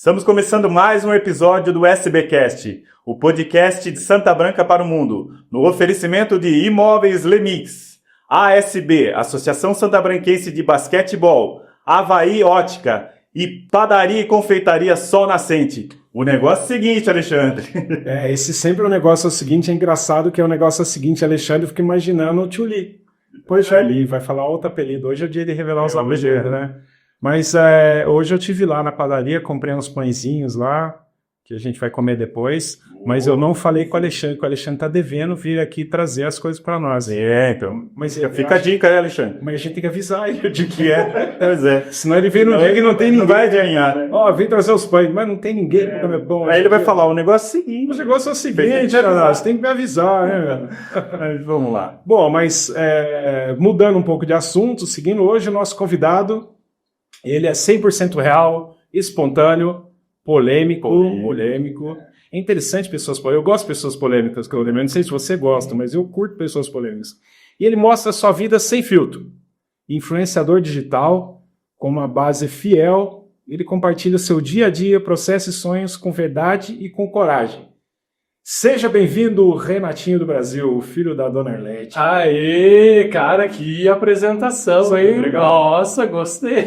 Estamos começando mais um episódio do SBcast, o podcast de Santa Branca para o Mundo, no oferecimento de Imóveis Lemix, ASB, Associação Santabranquense de Basquetebol, Avaí Ótica e Padaria e Confeitaria Sol Nascente. O negócio é o seguinte, Alexandre. Esse sempre é o negócio seguinte, é engraçado que é o negócio seguinte, Alexandre, eu fico imaginando o Tio Li. Pois é, Li, vai falar outro apelido. Hoje é o dia de revelar os apelidos, né? Mas hoje eu estive lá na padaria, comprei uns pãezinhos lá, que a gente vai comer depois, mas eu não falei com o Alexandre tá devendo vir aqui trazer as coisas para nós. Então. Mas fica a dica aí, Alexandre. Mas a gente tem que avisar ele de que Pois é. Senão ele vem no dia que não tem ninguém. Não vai ganhar, né? Vem trazer os pães, mas não tem ninguém. Bom, aí ele vai falar, o negócio é o seguinte. O negócio é o seguinte, você tem que me avisar, né? Mas vamos lá. Bom, mas mudando um pouco de assunto, seguindo hoje o nosso convidado, ele é 100% real, espontâneo, polêmico. É interessante pessoas polêmicas. Eu gosto de pessoas polêmicas, Claudio. Eu não sei se você gosta, mas eu curto pessoas polêmicas. E ele mostra a sua vida sem filtro. Influenciador digital, com uma base fiel, ele compartilha seu dia a dia, processos e sonhos com verdade e com coragem. Seja bem-vindo, Renatinho do Brasil, o filho da Dona Arlete. Aê, cara, que apresentação, hein? Legal. Nossa, gostei.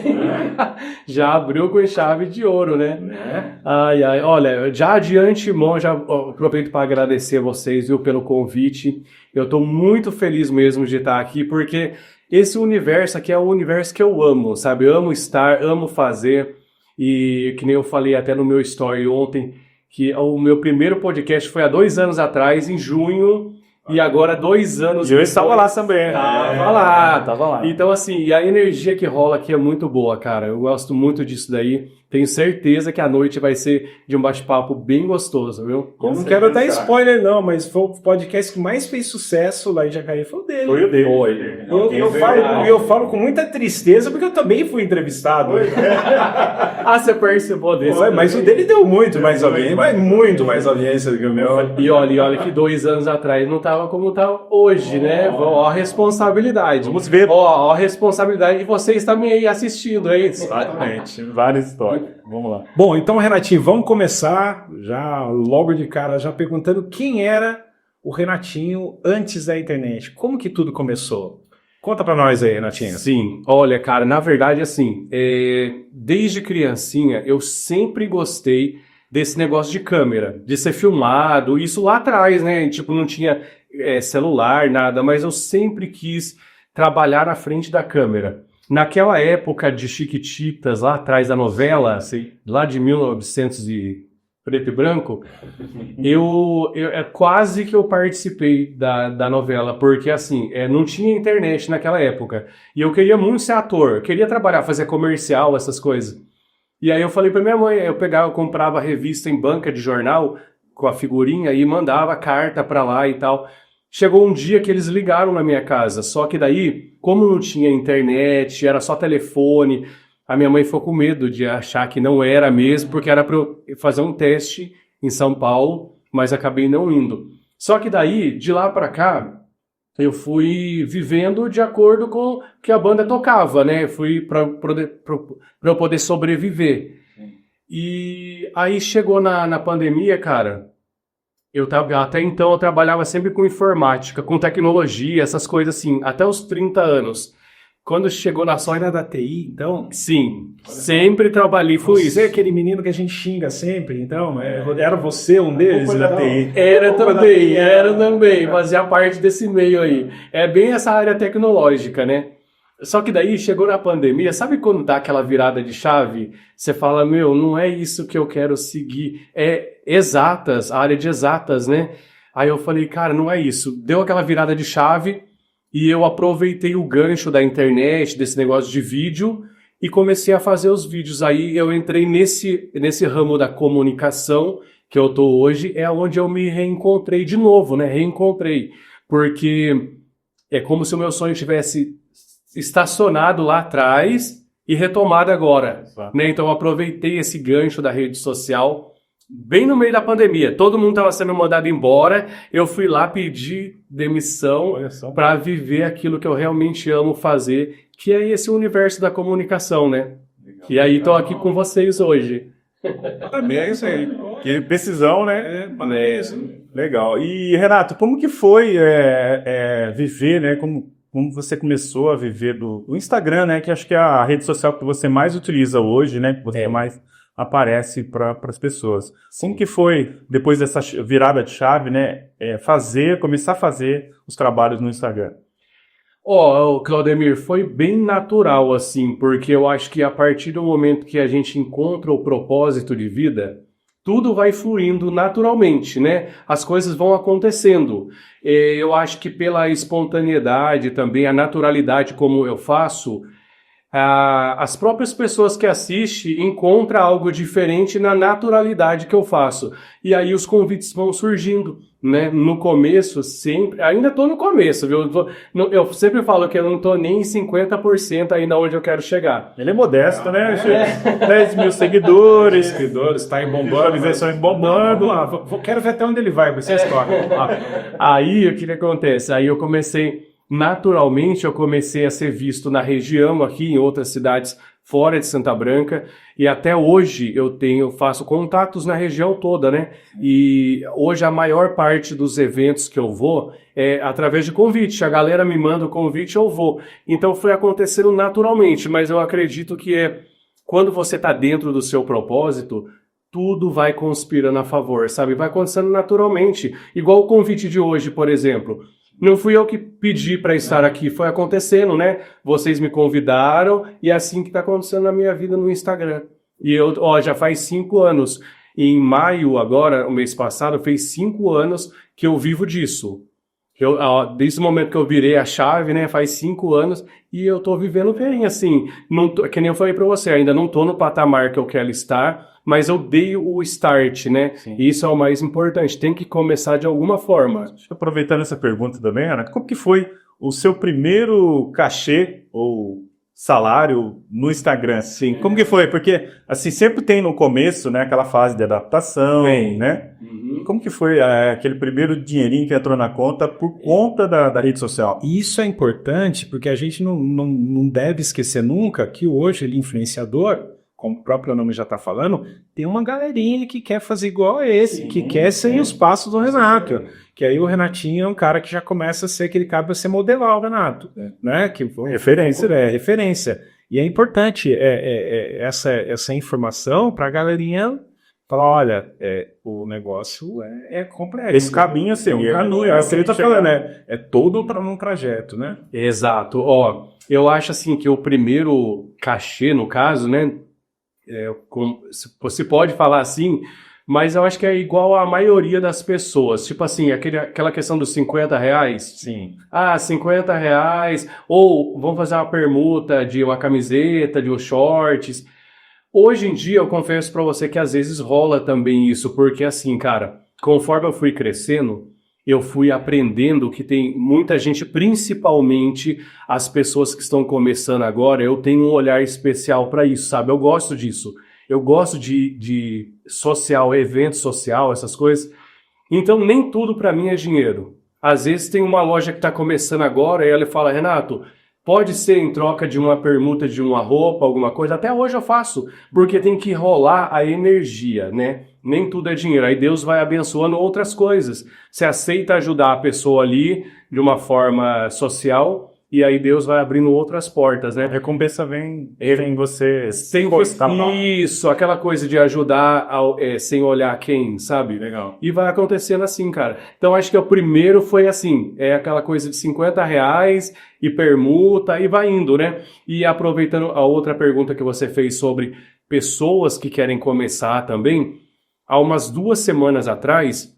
Já abriu com chave de ouro, né? Ai, olha, já de antemão, já aproveito para agradecer a vocês, viu, pelo convite. Eu estou muito feliz mesmo de estar aqui, porque esse universo aqui é o universo que eu amo, sabe? Eu amo estar, amo fazer, e que nem eu falei até no meu story ontem, que o meu primeiro podcast foi há 2 anos atrás, em junho, e agora 2 anos... E eu estava lá também. Tava lá. Então, assim, e a energia que rola aqui é muito boa, cara. Eu gosto muito disso daí. Tenho certeza que a noite vai ser de um bate-papo bem gostoso, viu? Eu não quero dar spoiler, não, mas foi o podcast que mais fez sucesso lá em Jacareí, foi o dele. Foi o dele. Eu falo com muita tristeza, porque eu também fui entrevistado. Você participou desse. Mas o dele deu muito mais audiência, mas muito mais audiência do que o meu. E olha que 2 anos atrás não tava como tá hoje, né? Ó a responsabilidade. Vamos ver. Ó a responsabilidade de vocês também aí assistindo, hein? Exatamente. Várias histórias. Vamos lá. Bom, então, Renatinho, vamos começar já logo de cara, já perguntando quem era o Renatinho antes da internet. Como que tudo começou? Conta pra nós aí, Renatinho. Sim, olha, cara, na verdade, assim, desde criancinha eu sempre gostei desse negócio de câmera, de ser filmado, isso lá atrás, né? Tipo, não tinha celular, nada, mas eu sempre quis trabalhar na frente da câmera. Naquela época de Chiquititas, lá atrás da novela, lá de 1900 e preto e branco, eu quase que eu participei da novela, porque assim, não tinha internet naquela época, e eu queria muito ser ator, queria trabalhar, fazer comercial, essas coisas. E aí eu falei pra minha mãe, eu comprava revista em banca de jornal, com a figurinha, e mandava carta pra lá e tal. Chegou um dia que eles ligaram na minha casa, só que daí, como não tinha internet, era só telefone, a minha mãe ficou com medo de achar que não era mesmo, porque era para eu fazer um teste em São Paulo, mas acabei não indo. Só que daí, de lá para cá, eu fui vivendo de acordo com o que a banda tocava, né? Fui para eu poder sobreviver. E aí chegou na pandemia, cara... Até então eu trabalhava sempre com informática, com tecnologia, essas coisas assim, até os 30 anos. Quando chegou na Era da TI, então? Sim, sempre trabalhei com isso. Você é aquele menino que a gente xinga sempre, então? Era você um deles? Da TI. Era também, fazia parte desse meio aí. É bem essa área tecnológica, né? Só que daí chegou na pandemia, sabe quando dá aquela virada de chave? Você fala, não é isso que eu quero seguir, é exatas, a área de exatas, né? Aí eu falei, cara, não é isso. Deu aquela virada de chave e eu aproveitei o gancho da internet, desse negócio de vídeo e comecei a fazer os vídeos. Aí eu entrei nesse ramo da comunicação que eu tô hoje, é onde eu me reencontrei de novo, né? Reencontrei, porque é como se o meu sonho tivesse estacionado lá atrás e retomado agora, né? Então eu aproveitei esse gancho da rede social bem no meio da pandemia. Todo mundo estava sendo mandado embora, eu fui lá pedir demissão para viver aquilo que eu realmente amo fazer, que é esse universo da comunicação, né? Legal, e aí estou aqui com vocês hoje. Também é isso aí. Que precisão, né? É isso. Legal. E, Renato, como que foi viver, né? Como você começou a viver do Instagram, né? Que acho que é a rede social que você mais utiliza hoje, né? Que você mais aparece para as pessoas. Como que foi, depois dessa virada de chave, né? Começar a fazer os trabalhos no Instagram? Ó, Claudemir, foi bem natural, assim, porque eu acho que a partir do momento que a gente encontra o propósito de vida, tudo vai fluindo naturalmente, né? As coisas vão acontecendo. Eu acho que pela espontaneidade também, a naturalidade como eu faço, as próprias pessoas que assistem encontram algo diferente na naturalidade que eu faço. E aí os convites vão surgindo, né? No começo, sempre... Ainda estou no começo, viu? Eu sempre falo que eu não estou nem em 50% aí na onde eu quero chegar. Ele é modesto, né? 10 mil seguidores. Está aí bombando. Visualizações bombando. Quero ver até onde ele vai, você escolhe. Aí, o que acontece? Aí eu comecei... Naturalmente, eu comecei a ser visto na região, aqui em outras cidades fora de Santa Branca, e até hoje faço contatos na região toda, né? E hoje a maior parte dos eventos que eu vou é através de convite. A galera me manda o convite, eu vou. Então foi acontecendo naturalmente, mas eu acredito que quando você está dentro do seu propósito, tudo vai conspirando a favor, sabe? Vai acontecendo naturalmente. Igual o convite de hoje, por exemplo. Não fui eu que pedi para estar aqui, foi acontecendo, né? Vocês me convidaram e é assim que está acontecendo na minha vida no Instagram. E eu, já faz 5 anos. E em maio agora, o mês passado, fez 5 anos que eu vivo disso. Desde o momento que eu virei a chave, né? Faz 5 anos e eu tô vivendo bem, assim. Que nem eu falei para você, ainda não tô no patamar que eu quero estar, mas eu dei o start, né? Sim. E isso é o mais importante, tem que começar de alguma forma. Aproveitando essa pergunta também, Ana, como que foi o seu primeiro cachê ou salário no Instagram? Assim, como que foi? Porque assim, sempre tem no começo, né, aquela fase de adaptação, né? Uhum. Como que foi aquele primeiro dinheirinho que entrou na conta por conta da rede social? Isso é importante porque a gente não deve esquecer nunca que hoje ele influenciador, como o próprio nome já está falando, tem uma galerinha que quer fazer igual a esse, que quer seguir os passos do Renato. Que aí o Renatinho é um cara que já começa a ser aquele cara para ser modelar o Renato, né? Que referência. Referência. E é importante essa informação para a galerinha falar, olha, o negócio é complexo. Esse caminho, assim, o caminho, é o que ele está falando, né? É todo um trajeto, né? Exato. Eu acho assim que o primeiro cachê, no caso, né? Você pode falar assim, mas eu acho que é igual a maioria das pessoas. Tipo assim, aquela questão dos R$50. Sim. 50 reais. Ou vamos fazer uma permuta de uma camiseta, de uns shorts. Hoje em dia, eu confesso pra você que às vezes rola também isso. Porque assim, cara, conforme eu fui crescendo, eu fui aprendendo que tem muita gente, principalmente as pessoas que estão começando agora, eu tenho um olhar especial para isso, sabe? Eu gosto disso. Eu gosto de social, evento social, essas coisas. Então, nem tudo para mim é dinheiro. Às vezes tem uma loja que está começando agora e ela fala, Renato, pode ser em troca de uma permuta de uma roupa, alguma coisa. Até hoje eu faço, porque tem que rolar a energia, né? Nem tudo é dinheiro. Aí Deus vai abençoando outras coisas. Você aceita ajudar a pessoa ali de uma forma social e aí Deus vai abrindo outras portas, né? A recompensa vem em você. Isso, aquela coisa de ajudar sem olhar quem, sabe? Legal. E vai acontecendo assim, cara. Então acho que o primeiro foi assim, aquela coisa de R$50 e permuta e vai indo, né? E aproveitando a outra pergunta que você fez sobre pessoas que querem começar também, há umas 2 semanas atrás,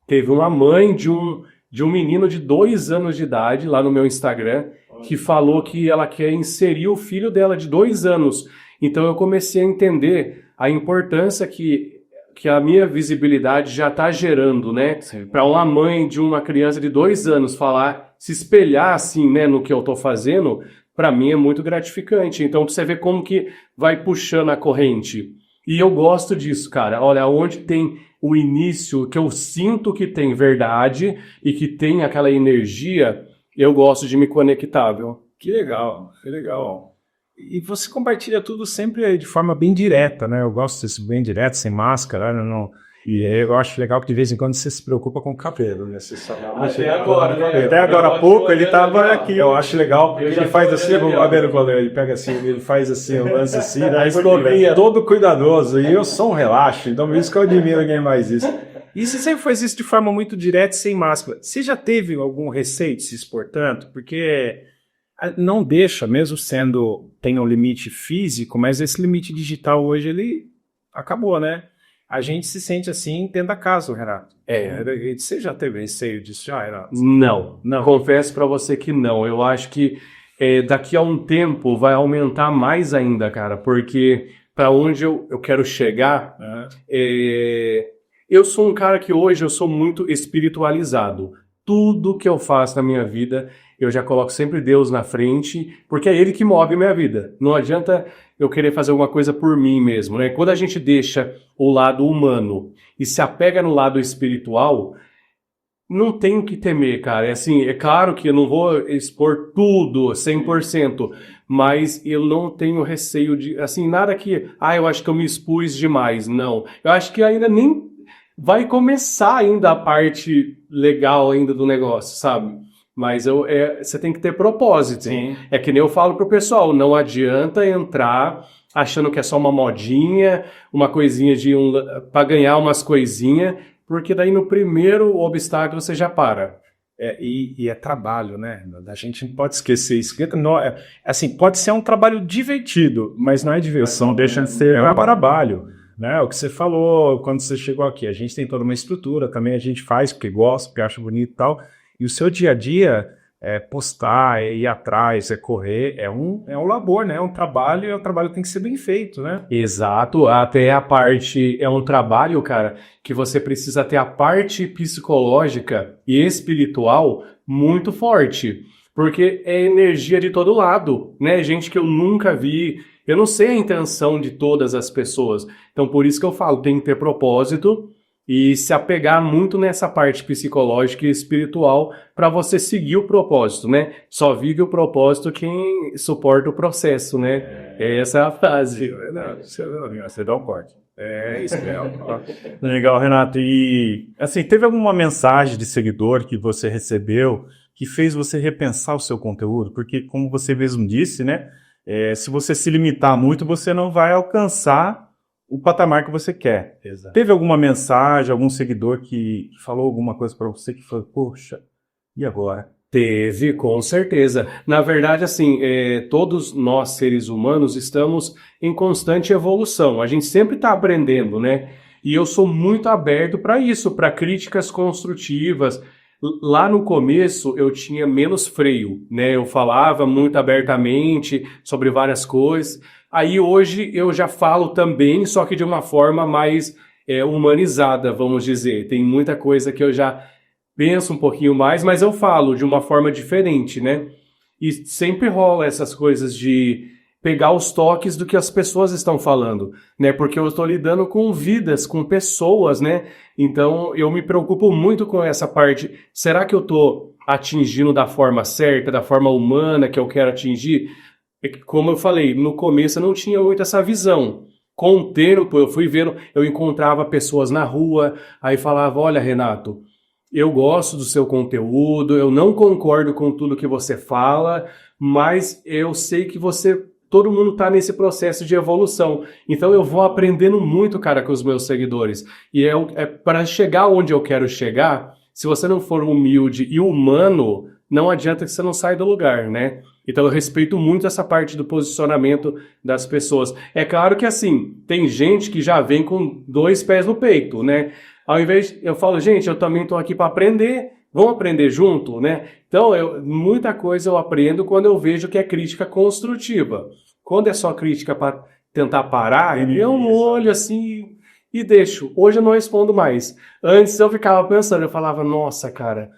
teve uma mãe de um menino de 2 anos de idade lá no meu Instagram que falou que ela quer inserir o filho dela de 2 anos. Então eu comecei a entender a importância que a minha visibilidade já está gerando, né? Para uma mãe de uma criança de 2 anos falar, se espelhar assim, né, no que eu estou fazendo, para mim é muito gratificante. Então você vê como que vai puxando a corrente. E eu gosto disso, cara. Olha, onde tem o início, que eu sinto que tem verdade e que tem aquela energia, eu gosto de me conectar, viu? Que legal, que legal. E você compartilha tudo sempre de forma bem direta, né? Eu gosto desse bem direto, sem máscara, não. E eu acho legal que de vez em quando você se preocupa com o cabelo, né? Você sabe, Até agora, né? Até agora há pouco ele estava aqui. eu acho legal, porque ele faz assim, o cabelo goleiro, ele pega assim, ele faz assim, o lance assim, né? Ele é todo cuidadoso, e eu sou um relaxo, então por isso que eu admiro quem faz isso. E você sempre faz isso de forma muito direta, sem máscara. Você já teve algum receio de se expor tanto? Porque não deixa, mesmo tem um limite físico, mas esse limite digital hoje, ele acabou, né? A gente se sente assim dentro da casa, Renato. Você já teve receio disso já, Renato? Não. Confesso para você que não. Eu acho que daqui a um tempo vai aumentar mais ainda, cara, porque para onde eu quero chegar, eu sou um cara que hoje eu sou muito espiritualizado. Tudo que eu faço na minha vida, eu já coloco sempre Deus na frente, porque é Ele que move minha vida. Não adianta eu querer fazer alguma coisa por mim mesmo, né? Quando a gente deixa o lado humano e se apega no lado espiritual, não tem o que temer, cara. É claro que eu não vou expor tudo, 100%, mas eu não tenho receio de, assim, nada que, eu acho que eu me expus demais. Não. Eu acho que ainda nem vai começar ainda a parte legal ainda do negócio, sabe? Mas você tem que ter propósito. Sim. É que nem eu falo pro pessoal, não adianta entrar achando que é só uma modinha, uma coisinha para ganhar umas coisinhas, porque daí no primeiro obstáculo você já para. E é trabalho, né? A gente não pode esquecer isso. Assim, pode ser um trabalho divertido, mas não é diversão, deixa de ser, é um trabalho. Né? O que você falou quando você chegou aqui, a gente tem toda uma estrutura, também a gente faz porque gosta, porque acha bonito e tal, e o seu dia a dia é postar, é ir atrás, é correr, é um labor, né? É um trabalho, e o trabalho tem que ser bem feito, né? Exato, até a parte, é um trabalho, cara, que você precisa ter a parte psicológica e espiritual muito forte, porque é energia de todo lado, né? Gente que eu nunca vi, eu não sei a intenção de todas as pessoas, então por isso que eu falo, tem que ter propósito e se apegar muito nessa parte psicológica e espiritual para você seguir o propósito, né? Só vive o propósito quem suporta o processo, né? Essa é a frase. Você dá um corte. É isso mesmo. Legal, Renato. E, assim, teve alguma mensagem de seguidor que você recebeu que fez você repensar o seu conteúdo? Porque, como você mesmo disse, né? Se você se limitar muito, você não vai alcançar o patamar que você quer. Exato. Teve alguma mensagem, algum seguidor que falou alguma coisa para você que falou, poxa, e agora? Teve, com certeza. Na verdade, assim, todos nós, seres humanos, estamos em constante evolução. A gente sempre está aprendendo, né? E eu sou muito aberto para isso, para críticas construtivas. Lá no começo, eu tinha menos freio, né? Eu falava muito abertamente sobre várias coisas. Aí hoje eu já falo também, só que de uma forma mais humanizada, vamos dizer. Tem muita coisa que eu já penso um pouquinho mais, mas eu falo de uma forma diferente, né? E sempre rola essas coisas de pegar os toques do que as pessoas estão falando, né? Porque eu estou lidando com vidas, com pessoas, né? Então eu me preocupo muito com essa parte. Será que eu estou atingindo da forma certa, da forma humana que eu quero atingir? Como eu falei, no começo eu não tinha muito essa visão. Com o tempo eu fui vendo, eu encontrava pessoas na rua, aí falava, olha, Renato, eu gosto do seu conteúdo, eu não concordo com tudo que você fala, mas eu sei que todo mundo está nesse processo de evolução. Então eu vou aprendendo muito, cara, com os meus seguidores. E para chegar onde eu quero chegar, se você não for humilde e humano, não adianta que você não saia do lugar, né? Então eu respeito muito essa parte do posicionamento das pessoas. É claro que assim, tem gente que já vem com 2 pés no peito, né? Ao invés, eu falo, gente, eu também estou aqui para aprender, vamos aprender junto, né? Então, muita coisa eu aprendo quando eu vejo que é crítica construtiva. Quando é só crítica para tentar parar, eu olho assim e deixo. Hoje eu não respondo mais. Antes eu ficava pensando, eu falava, nossa, cara,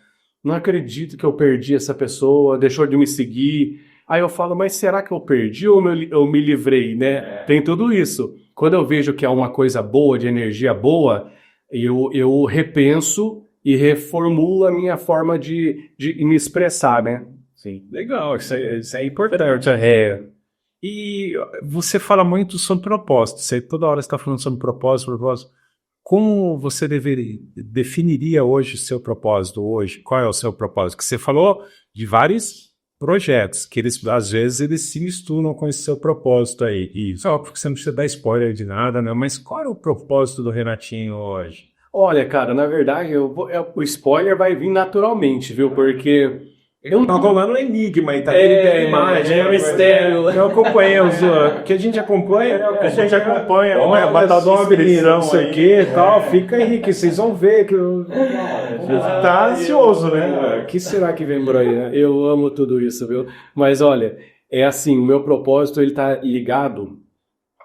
não acredito que eu perdi essa pessoa, deixou de me seguir. Aí eu falo, mas será que eu perdi ou eu me livrei, né? Tem tudo isso. Quando eu vejo que é uma coisa boa, de energia boa, eu repenso e reformulo a minha forma de me expressar, né? Sim. Legal, isso é importante. E você fala muito sobre propósito. Você toda hora está falando sobre propósito, propósito. Como você definiria hoje o seu propósito hoje? Qual é o seu propósito? Que você falou de vários projetos, que eles, às vezes, eles se misturam com esse seu propósito aí. Isso é óbvio que você não precisa dar spoiler de nada, né? Mas qual é o propósito do Renatinho hoje? Olha, cara, na verdade, o spoiler vai vir naturalmente, viu? Porque eu Tá rolando um enigma aí, tá É, imagem, é um mistério. Eu acompanhei o que a gente acompanha, A gente acompanha, olha, batata só, menino, não sei o aí. que e tal. Fica aí, que vocês vão ver que Tá ansioso, né? O que será que vem por aí, né? Eu amo tudo isso, viu? Mas olha, é assim, o meu propósito ele tá ligado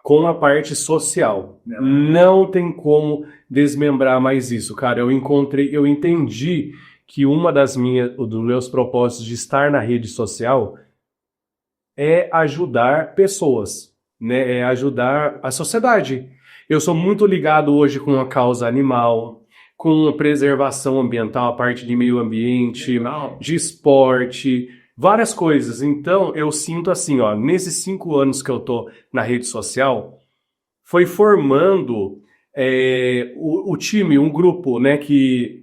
com a parte social. Não tem como desmembrar mais isso, cara. Eu entendi que dos meus propósitos de estar na rede social é ajudar pessoas, né? É ajudar a sociedade. Eu sou muito ligado hoje com a causa animal, com a preservação ambiental, a parte de meio ambiente, de esporte, várias coisas. Então, eu sinto assim, ó, nesses 5 anos que eu tô na rede social, foi formando o time, um grupo, né, que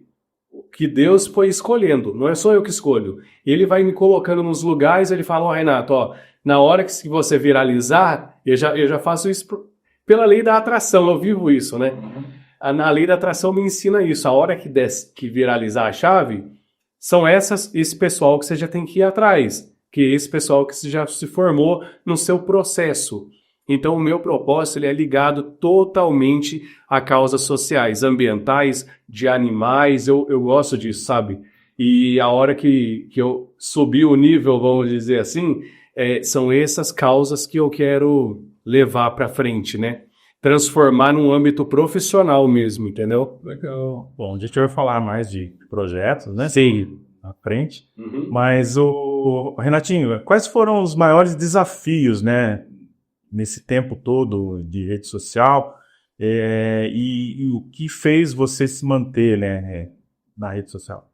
Deus foi escolhendo, não é só eu que escolho. Ele vai me colocando nos lugares, ele fala, ó, Renato, ó, na hora que você viralizar, eu já faço isso pela lei da atração, eu vivo isso, né? Na lei da atração me ensina isso. A hora que viralizar a chave, são esse pessoal que você já tem que ir atrás, que é esse pessoal que você já se formou no seu processo. Então, o meu propósito ele é ligado totalmente a causas sociais, ambientais, de animais, eu gosto disso, sabe? E a hora que eu subi o nível, vamos dizer assim, são essas causas que eu quero levar para frente, né? Transformar num âmbito profissional mesmo, entendeu? Legal. Bom, a gente vai falar mais de projetos, né? Sim. Na frente. Mas, Renatinho, quais foram os maiores desafios, né? Nesse tempo todo de rede social, e o que fez você se manter, né, na rede social?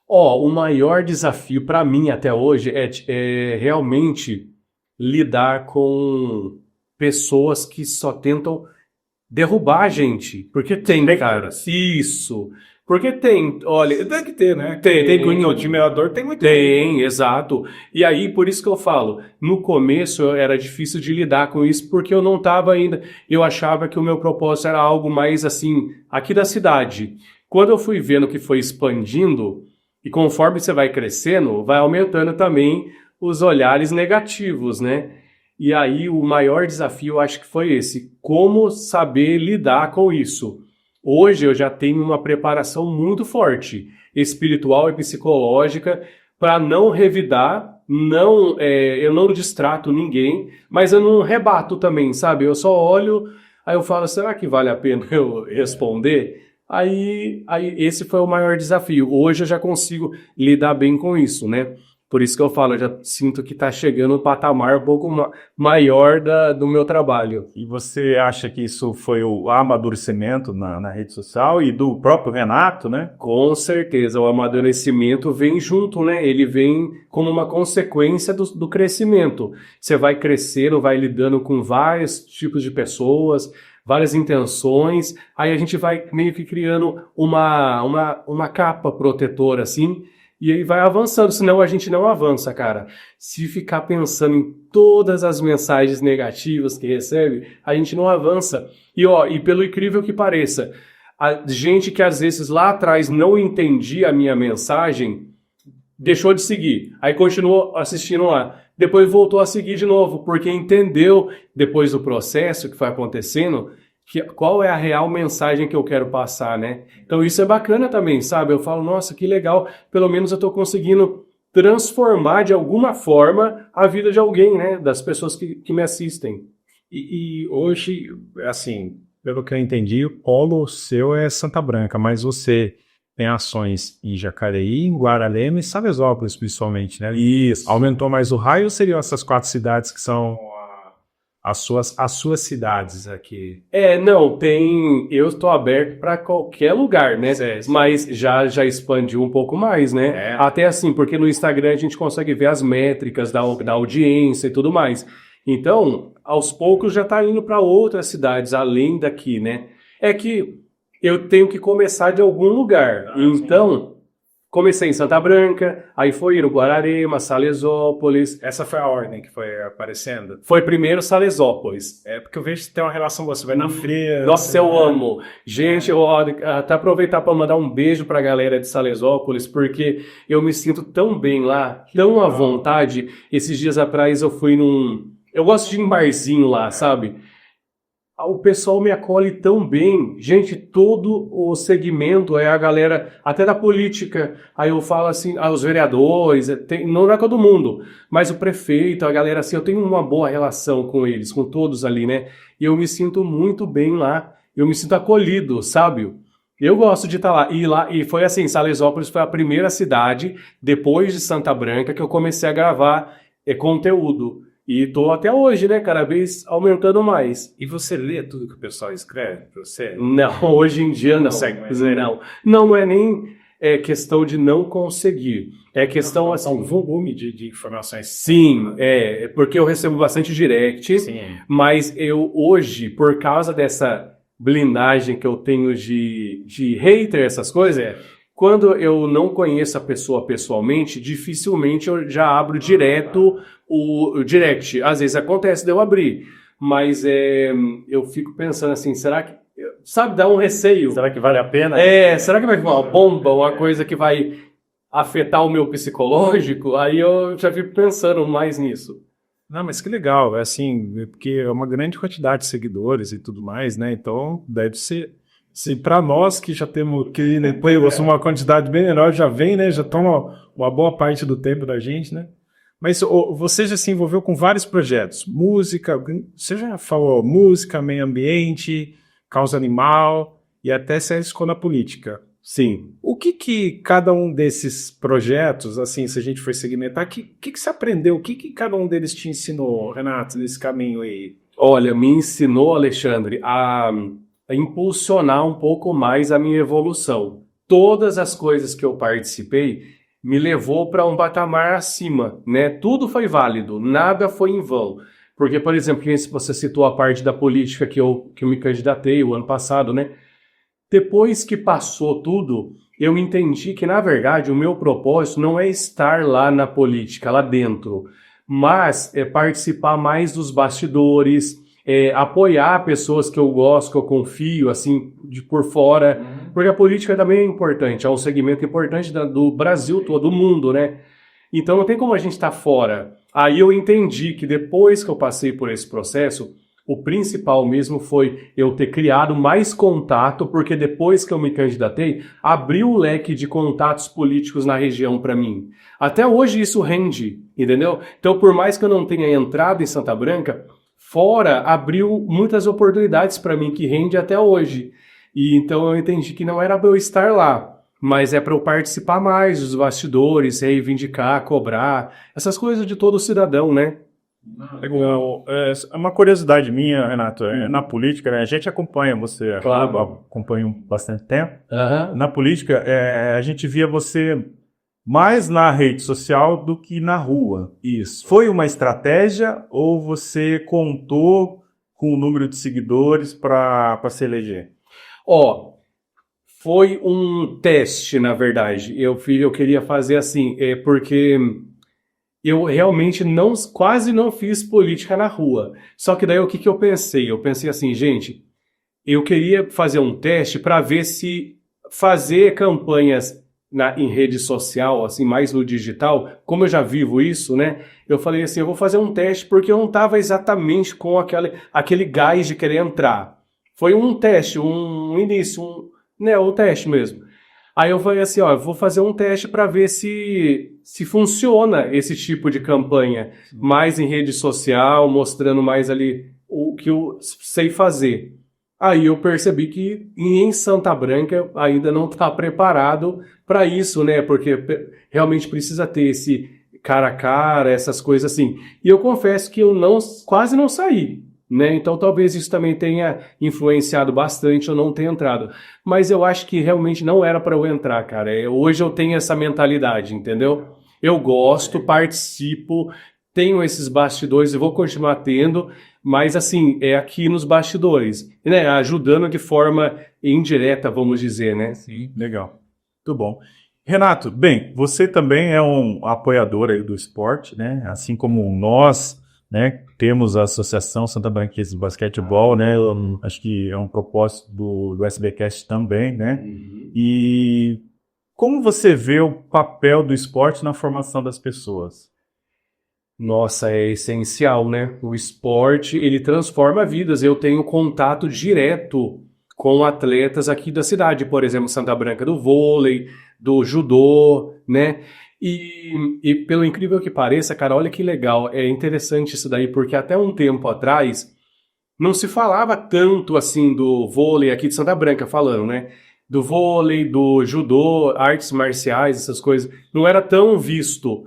O maior desafio para mim até hoje é realmente lidar com pessoas que só tentam derrubar a gente. Porque tem, cara. Isso. Porque tem, olha, tem que ter, né? Tem Em otimizador tem muito. Tem, exato. E aí, por isso que eu falo, no começo era difícil de lidar com isso, porque eu não estava ainda, eu achava que o meu propósito era algo mais assim, aqui da cidade. Quando eu fui vendo que foi expandindo, e conforme você vai crescendo, vai aumentando também os olhares negativos, né? E aí o maior desafio eu acho que foi esse, como saber lidar com isso. Hoje eu já tenho uma preparação muito forte, espiritual e psicológica, para não revidar, eu não distrato ninguém, mas eu não rebato também, sabe? Eu só olho, aí eu falo, será que vale a pena eu responder? Aí esse foi o maior desafio. Hoje eu já consigo lidar bem com isso, né? Por isso que eu falo, eu já sinto que está chegando um patamar um pouco maior do meu trabalho. E você acha que isso foi o amadurecimento na rede social e do próprio Renato, né? Com certeza, o amadurecimento vem junto, né? Ele vem como uma consequência do crescimento. Você vai crescendo, vai lidando com vários tipos de pessoas, várias intenções, aí a gente vai meio que criando uma capa protetora, assim, e aí vai avançando, senão a gente não avança, cara. Se ficar pensando em todas as mensagens negativas que recebe, a gente não avança. E pelo incrível que pareça, a gente que às vezes lá atrás não entendia a minha mensagem, deixou de seguir. Aí continuou assistindo lá. Depois voltou a seguir de novo, porque entendeu, depois do processo que foi acontecendo, qual é a real mensagem que eu quero passar, né? Então isso é bacana também, sabe? Eu falo, nossa, que legal, pelo menos eu estou conseguindo transformar de alguma forma a vida de alguém, né? Das pessoas que me assistem. E hoje, assim, pelo que eu entendi, o polo seu é Santa Branca, mas você tem ações em Jacareí, em Guararema e Salesópolis, principalmente, né? Isso. Aumentou mais o raio ou seriam essas 4 cidades que são as suas cidades aqui? Não, eu estou aberto para qualquer lugar, né? Mas já expandiu um pouco mais, né? Até assim, porque no Instagram a gente consegue ver as métricas da audiência e tudo mais. Então, aos poucos já está indo para outras cidades além daqui, né? É que eu tenho que começar de algum lugar. Então, comecei em Santa Branca, aí foi Guararema, Salesópolis. Essa foi a ordem que foi aparecendo? Foi primeiro Salesópolis. Porque eu vejo que tem uma relação, você vai na feira. Nossa, eu amo. Gente, eu até aproveitar para mandar um beijo para a galera de Salesópolis, porque eu me sinto tão bem lá, tão à vontade. Esses dias atrás eu fui eu gosto de ir em barzinho lá, sabe? O pessoal me acolhe tão bem. Gente, todo o segmento é a galera, até da política. Aí eu falo assim, os vereadores, não é todo mundo, mas o prefeito, a galera assim, eu tenho uma boa relação com eles, com todos ali, né? E eu me sinto muito bem lá. Eu me sinto acolhido, sabe? Eu gosto de estar lá. E foi assim, Salesópolis foi a primeira cidade, depois de Santa Branca, que eu comecei a gravar conteúdo. E tô até hoje, né? Cada vez aumentando mais. E você lê tudo que o pessoal escreve pra você? Não, hoje em dia não. Não é nem questão de não conseguir. É questão, assim... Um volume de informações. Sim, porque eu recebo bastante direct. Sim. Mas eu hoje, por causa dessa blindagem que eu tenho de hater, essas coisas... Quando eu não conheço a pessoa pessoalmente, dificilmente eu já abro direto o direct. Às vezes acontece de eu abrir, mas eu fico pensando assim, será que... Sabe, dá um receio. Será que vale a pena? Será que vai vir uma bomba, uma coisa que vai afetar o meu psicológico? Aí eu já fico pensando mais nisso. Não, mas que legal, porque é uma grande quantidade de seguidores e tudo mais, né? Então deve ser... Sim, para nós que já temos que depois uma quantidade bem menor já vem, né? Já toma uma boa parte do tempo da gente, né? Mas você já se envolveu com vários projetos, música, você já falou música, meio ambiente, causa animal e até se arriscou na política. Sim. O que cada um desses projetos, assim, se a gente for segmentar, o que você aprendeu? O que cada um deles te ensinou, Renato, nesse caminho aí? Olha, me ensinou, Alexandre, a impulsionar um pouco mais a minha evolução. Todas as coisas que eu participei me levou para um patamar acima, né? Tudo foi válido, nada foi em vão. Porque, por exemplo, você citou a parte da política que eu me candidatei o ano passado, né? Depois que passou tudo, eu entendi que, na verdade, o meu propósito não é estar lá na política, lá dentro, mas é participar mais dos bastidores, apoiar pessoas que eu gosto, que eu confio, assim, por fora, porque a política também é importante, é um segmento importante do Brasil todo, do mundo, né? Então não tem como a gente estar fora. Aí eu entendi que depois que eu passei por esse processo, o principal mesmo foi eu ter criado mais contato, porque depois que eu me candidatei, abriu o leque de contatos políticos na região para mim. Até hoje isso rende, entendeu? Então por mais que eu não tenha entrado em Santa Branca, fora abriu muitas oportunidades para mim que rende até hoje. E então eu entendi que não era para eu estar lá, mas é para eu participar mais dos bastidores, reivindicar, cobrar, essas coisas de todo cidadão, né? Legal. É uma curiosidade minha, Renato, na política, né, a gente acompanha você, Claro. acompanha bastante tempo. Uhum. Na política, a gente via você mais na rede social do que na rua. Isso. Foi uma estratégia ou você contou com o número de seguidores para se eleger? Foi um teste, na verdade. Eu queria fazer assim, porque eu realmente quase não fiz política na rua. Só que daí o que eu pensei? Eu pensei assim, gente, eu queria fazer um teste para ver se fazer campanhas em rede social, assim, mais no digital, como eu já vivo isso, né? Eu falei assim, eu vou fazer um teste porque eu não estava exatamente com aquele gás de querer entrar. Foi um teste, um início, o teste mesmo. Aí eu falei assim, eu vou fazer um teste para ver se funciona esse tipo de campanha, mais em rede social, mostrando mais ali o que eu sei fazer. Aí eu percebi que em Santa Branca ainda não está preparado para isso, né? Porque realmente precisa ter esse cara a cara, essas coisas assim. E eu confesso que eu quase não saí. né? Então talvez isso também tenha influenciado bastante eu não ter entrado. Mas eu acho que realmente não era para eu entrar, cara. Hoje eu tenho essa mentalidade, entendeu? Eu gosto, participo, tenho esses bastidores e vou continuar tendo, mas assim, é aqui nos bastidores, né? Ajudando de forma indireta, vamos dizer, né? Sim, legal. Muito bom. Renato, bem, você também é um apoiador aí do esporte, né? Assim como nós, né, temos a Associação Santa Branquense de Basquetebol, né? Eu acho que é um propósito do SBcast também, né? E como você vê o papel do esporte na formação das pessoas? Nossa, é essencial, né? O esporte, ele transforma vidas. Eu tenho contato direto com atletas aqui da cidade, por exemplo, Santa Branca do vôlei, do judô, né? E pelo incrível que pareça, cara, olha que legal, é interessante isso daí, porque até um tempo atrás não se falava tanto assim do vôlei aqui de Santa Branca, falando, né? Do vôlei, do judô, artes marciais, essas coisas, não era tão visto.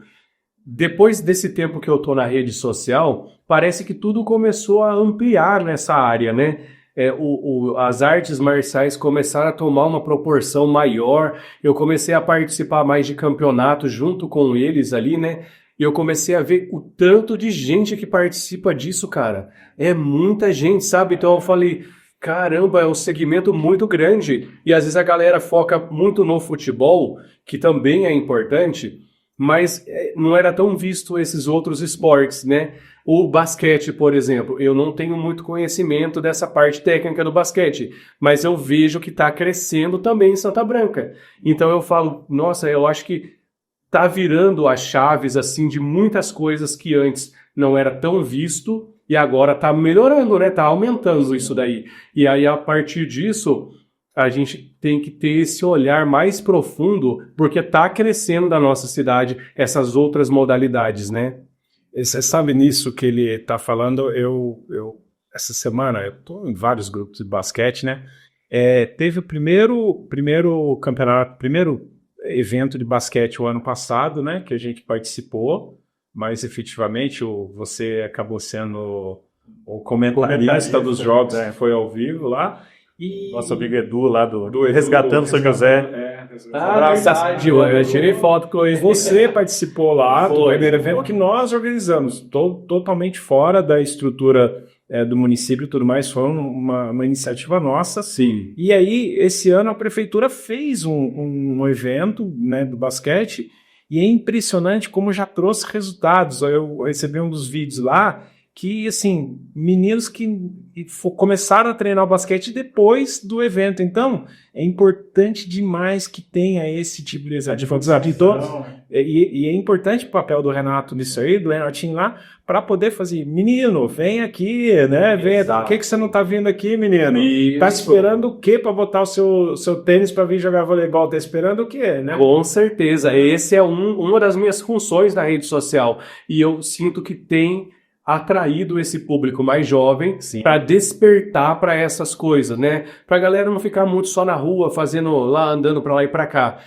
Depois desse tempo que eu tô na rede social, parece que tudo começou a ampliar nessa área, né? As artes marciais começaram a tomar uma proporção maior, eu comecei a participar mais de campeonatos junto com eles ali, né? E eu comecei a ver o tanto de gente que participa disso, cara. É muita gente, sabe? Então eu falei, caramba, é um segmento muito grande. E às vezes a galera foca muito no futebol, que também é importante, mas não era tão visto esses outros esportes, né? O basquete, por exemplo, eu não tenho muito conhecimento dessa parte técnica do basquete, mas eu vejo que está crescendo também em Santa Branca. Então eu falo, nossa, eu acho que está virando as chaves assim de muitas coisas que antes não era tão visto e agora está melhorando, né? Está aumentando isso daí. E aí a partir disso a gente tem que ter esse olhar mais profundo, porque está crescendo da nossa cidade essas outras modalidades, né? Você sabe nisso que ele está falando, essa semana, eu estou em vários grupos de basquete, né? Teve o primeiro campeonato, primeiro evento de basquete o ano passado, né? Que a gente participou, mas efetivamente você acabou sendo o comentarista dos jogos, que foi ao vivo lá. E nosso amigo Edu lá do Resgatando São José. Verdade, eu tirei foto com ele. Você participou lá do primeiro evento que nós organizamos, totalmente fora da estrutura do município e tudo mais, foi uma iniciativa nossa. Sim. E aí, esse ano a prefeitura fez um evento, né, do basquete, e é impressionante como já trouxe resultados. Eu recebi um dos vídeos lá, que, assim, meninos que começaram a treinar o basquete depois do evento. Então, é importante demais que tenha esse tipo de exercício. E é importante o papel do Renato nisso aí, do Renatinho lá, para poder fazer, menino, vem aqui, né? Vem, por que você não tá vindo aqui, menino? Isso. Tá esperando o quê para botar o seu tênis para vir jogar voleibol? Tá esperando o quê, né? Com certeza. Esse é uma das minhas funções na rede social. E eu sinto que tem atraído esse público mais jovem para despertar para essas coisas, né? Para a galera não ficar muito só na rua, fazendo lá, andando para lá e para cá.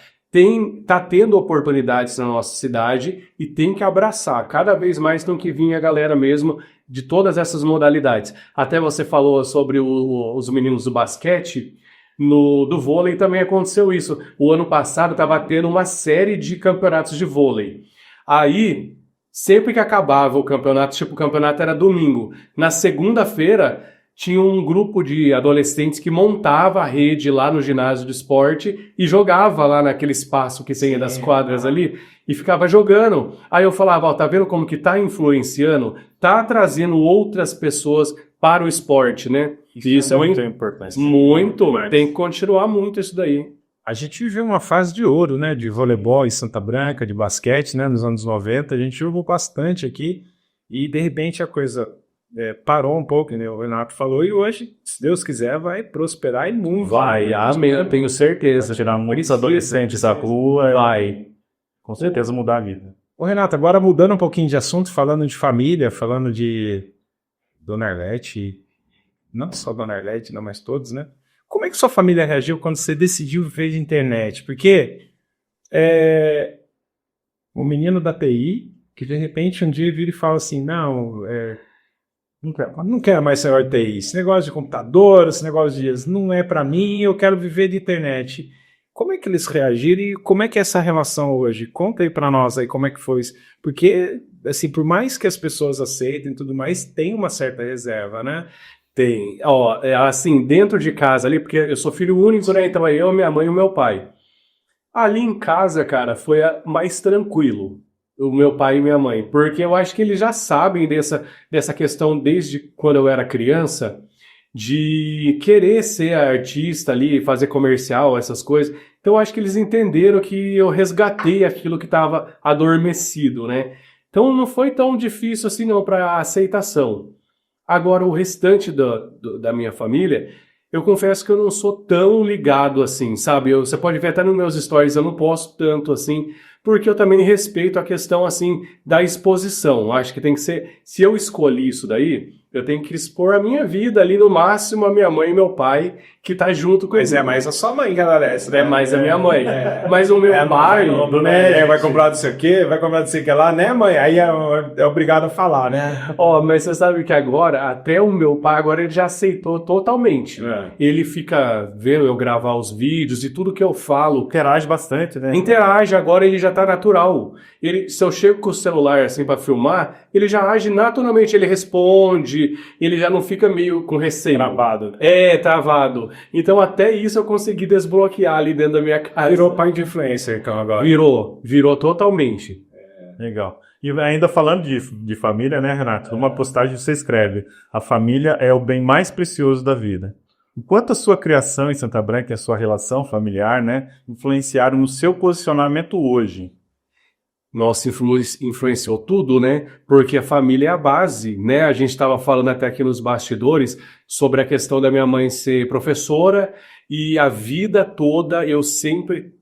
Tá tendo oportunidades na nossa cidade e tem que abraçar. Cada vez mais tem que vir a galera mesmo de todas essas modalidades. Até você falou sobre os meninos do basquete. Do vôlei também aconteceu isso. O ano passado estava tendo uma série de campeonatos de vôlei. Aí, sempre que acabava o campeonato, tipo, o campeonato era domingo. Na segunda-feira, tinha um grupo de adolescentes que montava a rede lá no ginásio do esporte e jogava lá naquele espaço que tem das quadras ali e ficava jogando. Aí eu falava, ó, tá vendo como que tá influenciando? Tá trazendo outras pessoas para o esporte, né? Isso é muito importante. Muito, tem que continuar muito isso daí. A gente viveu uma fase de ouro, né, de voleibol em Santa Branca, de basquete, né, nos anos 90, a gente jogou bastante aqui e de repente a coisa parou um pouco, né, o Renato falou, e hoje, se Deus quiser, vai prosperar e muito. Vai, amém, eu tenho certeza. Vai tirar muitos adolescentes da rua, vai com certeza mudar a vida. Ô Renato, agora mudando um pouquinho de assunto, falando de família, falando de Dona Arlete, não só Dona Arlete, não, mas todos, né? Como é que sua família reagiu quando você decidiu viver de internet? Porque o menino da TI, que de repente um dia vira e fala assim, não, Não quero mais ser TI. Esse negócio de computador, esse negócio de não é para mim, eu quero viver de internet. Como é que eles reagiram e como é que é essa relação hoje? Conta aí para nós aí como é que foi isso. Porque, assim, por mais que as pessoas aceitem e tudo mais, tem uma certa reserva, né? Tem. Ó, assim, dentro de casa ali, porque eu sou filho único, né? Então é eu, minha mãe e o meu pai. Ali em casa, cara, foi mais tranquilo. O meu pai e minha mãe. Porque eu acho que eles já sabem dessa questão desde quando eu era criança, de querer ser artista ali, fazer comercial, essas coisas. Então eu acho que eles entenderam que eu resgatei aquilo que estava adormecido, né? Então não foi tão difícil assim não para aceitação. Agora o restante da minha família, eu confesso que eu não sou tão ligado assim, sabe? Você pode ver até nos meus stories, eu não posto tanto assim, porque eu também respeito a questão assim da exposição. Acho que tem que ser, se eu escolhi isso daí, eu tenho que expor a minha vida ali no máximo a minha mãe e meu pai, que tá junto com Mas ele. é mais a sua mãe que agradece, né? É mais a minha mãe. Mas o meu pai, né? Vai comprar não sei o quê, vai comprar não sei o que lá, né, mãe? Aí é obrigado a falar, né? Ó, mas você sabe que agora, até o meu pai, agora ele já aceitou totalmente. É. Ele fica vendo eu gravar os vídeos e tudo que eu falo. Interage bastante, né? Interage, agora ele já tá natural. Se eu chego com o celular assim pra filmar, ele já age naturalmente, ele responde, ele já não fica meio com receio. Travado. É, travado. Então até isso eu consegui desbloquear ali dentro da minha casa. Virou pai de influencer, então, agora. Virou totalmente. Legal. E ainda falando de família, né, Renato? Numa postagem você escreve: a família é o bem mais precioso da vida. Enquanto a sua criação em Santa Branca e a sua relação familiar, né, influenciaram no seu posicionamento hoje? Nossa, influenciou tudo, né? Porque a família é a base, né? A gente estava falando até aqui nos bastidores sobre a questão da minha mãe ser professora e a vida toda eu sempre,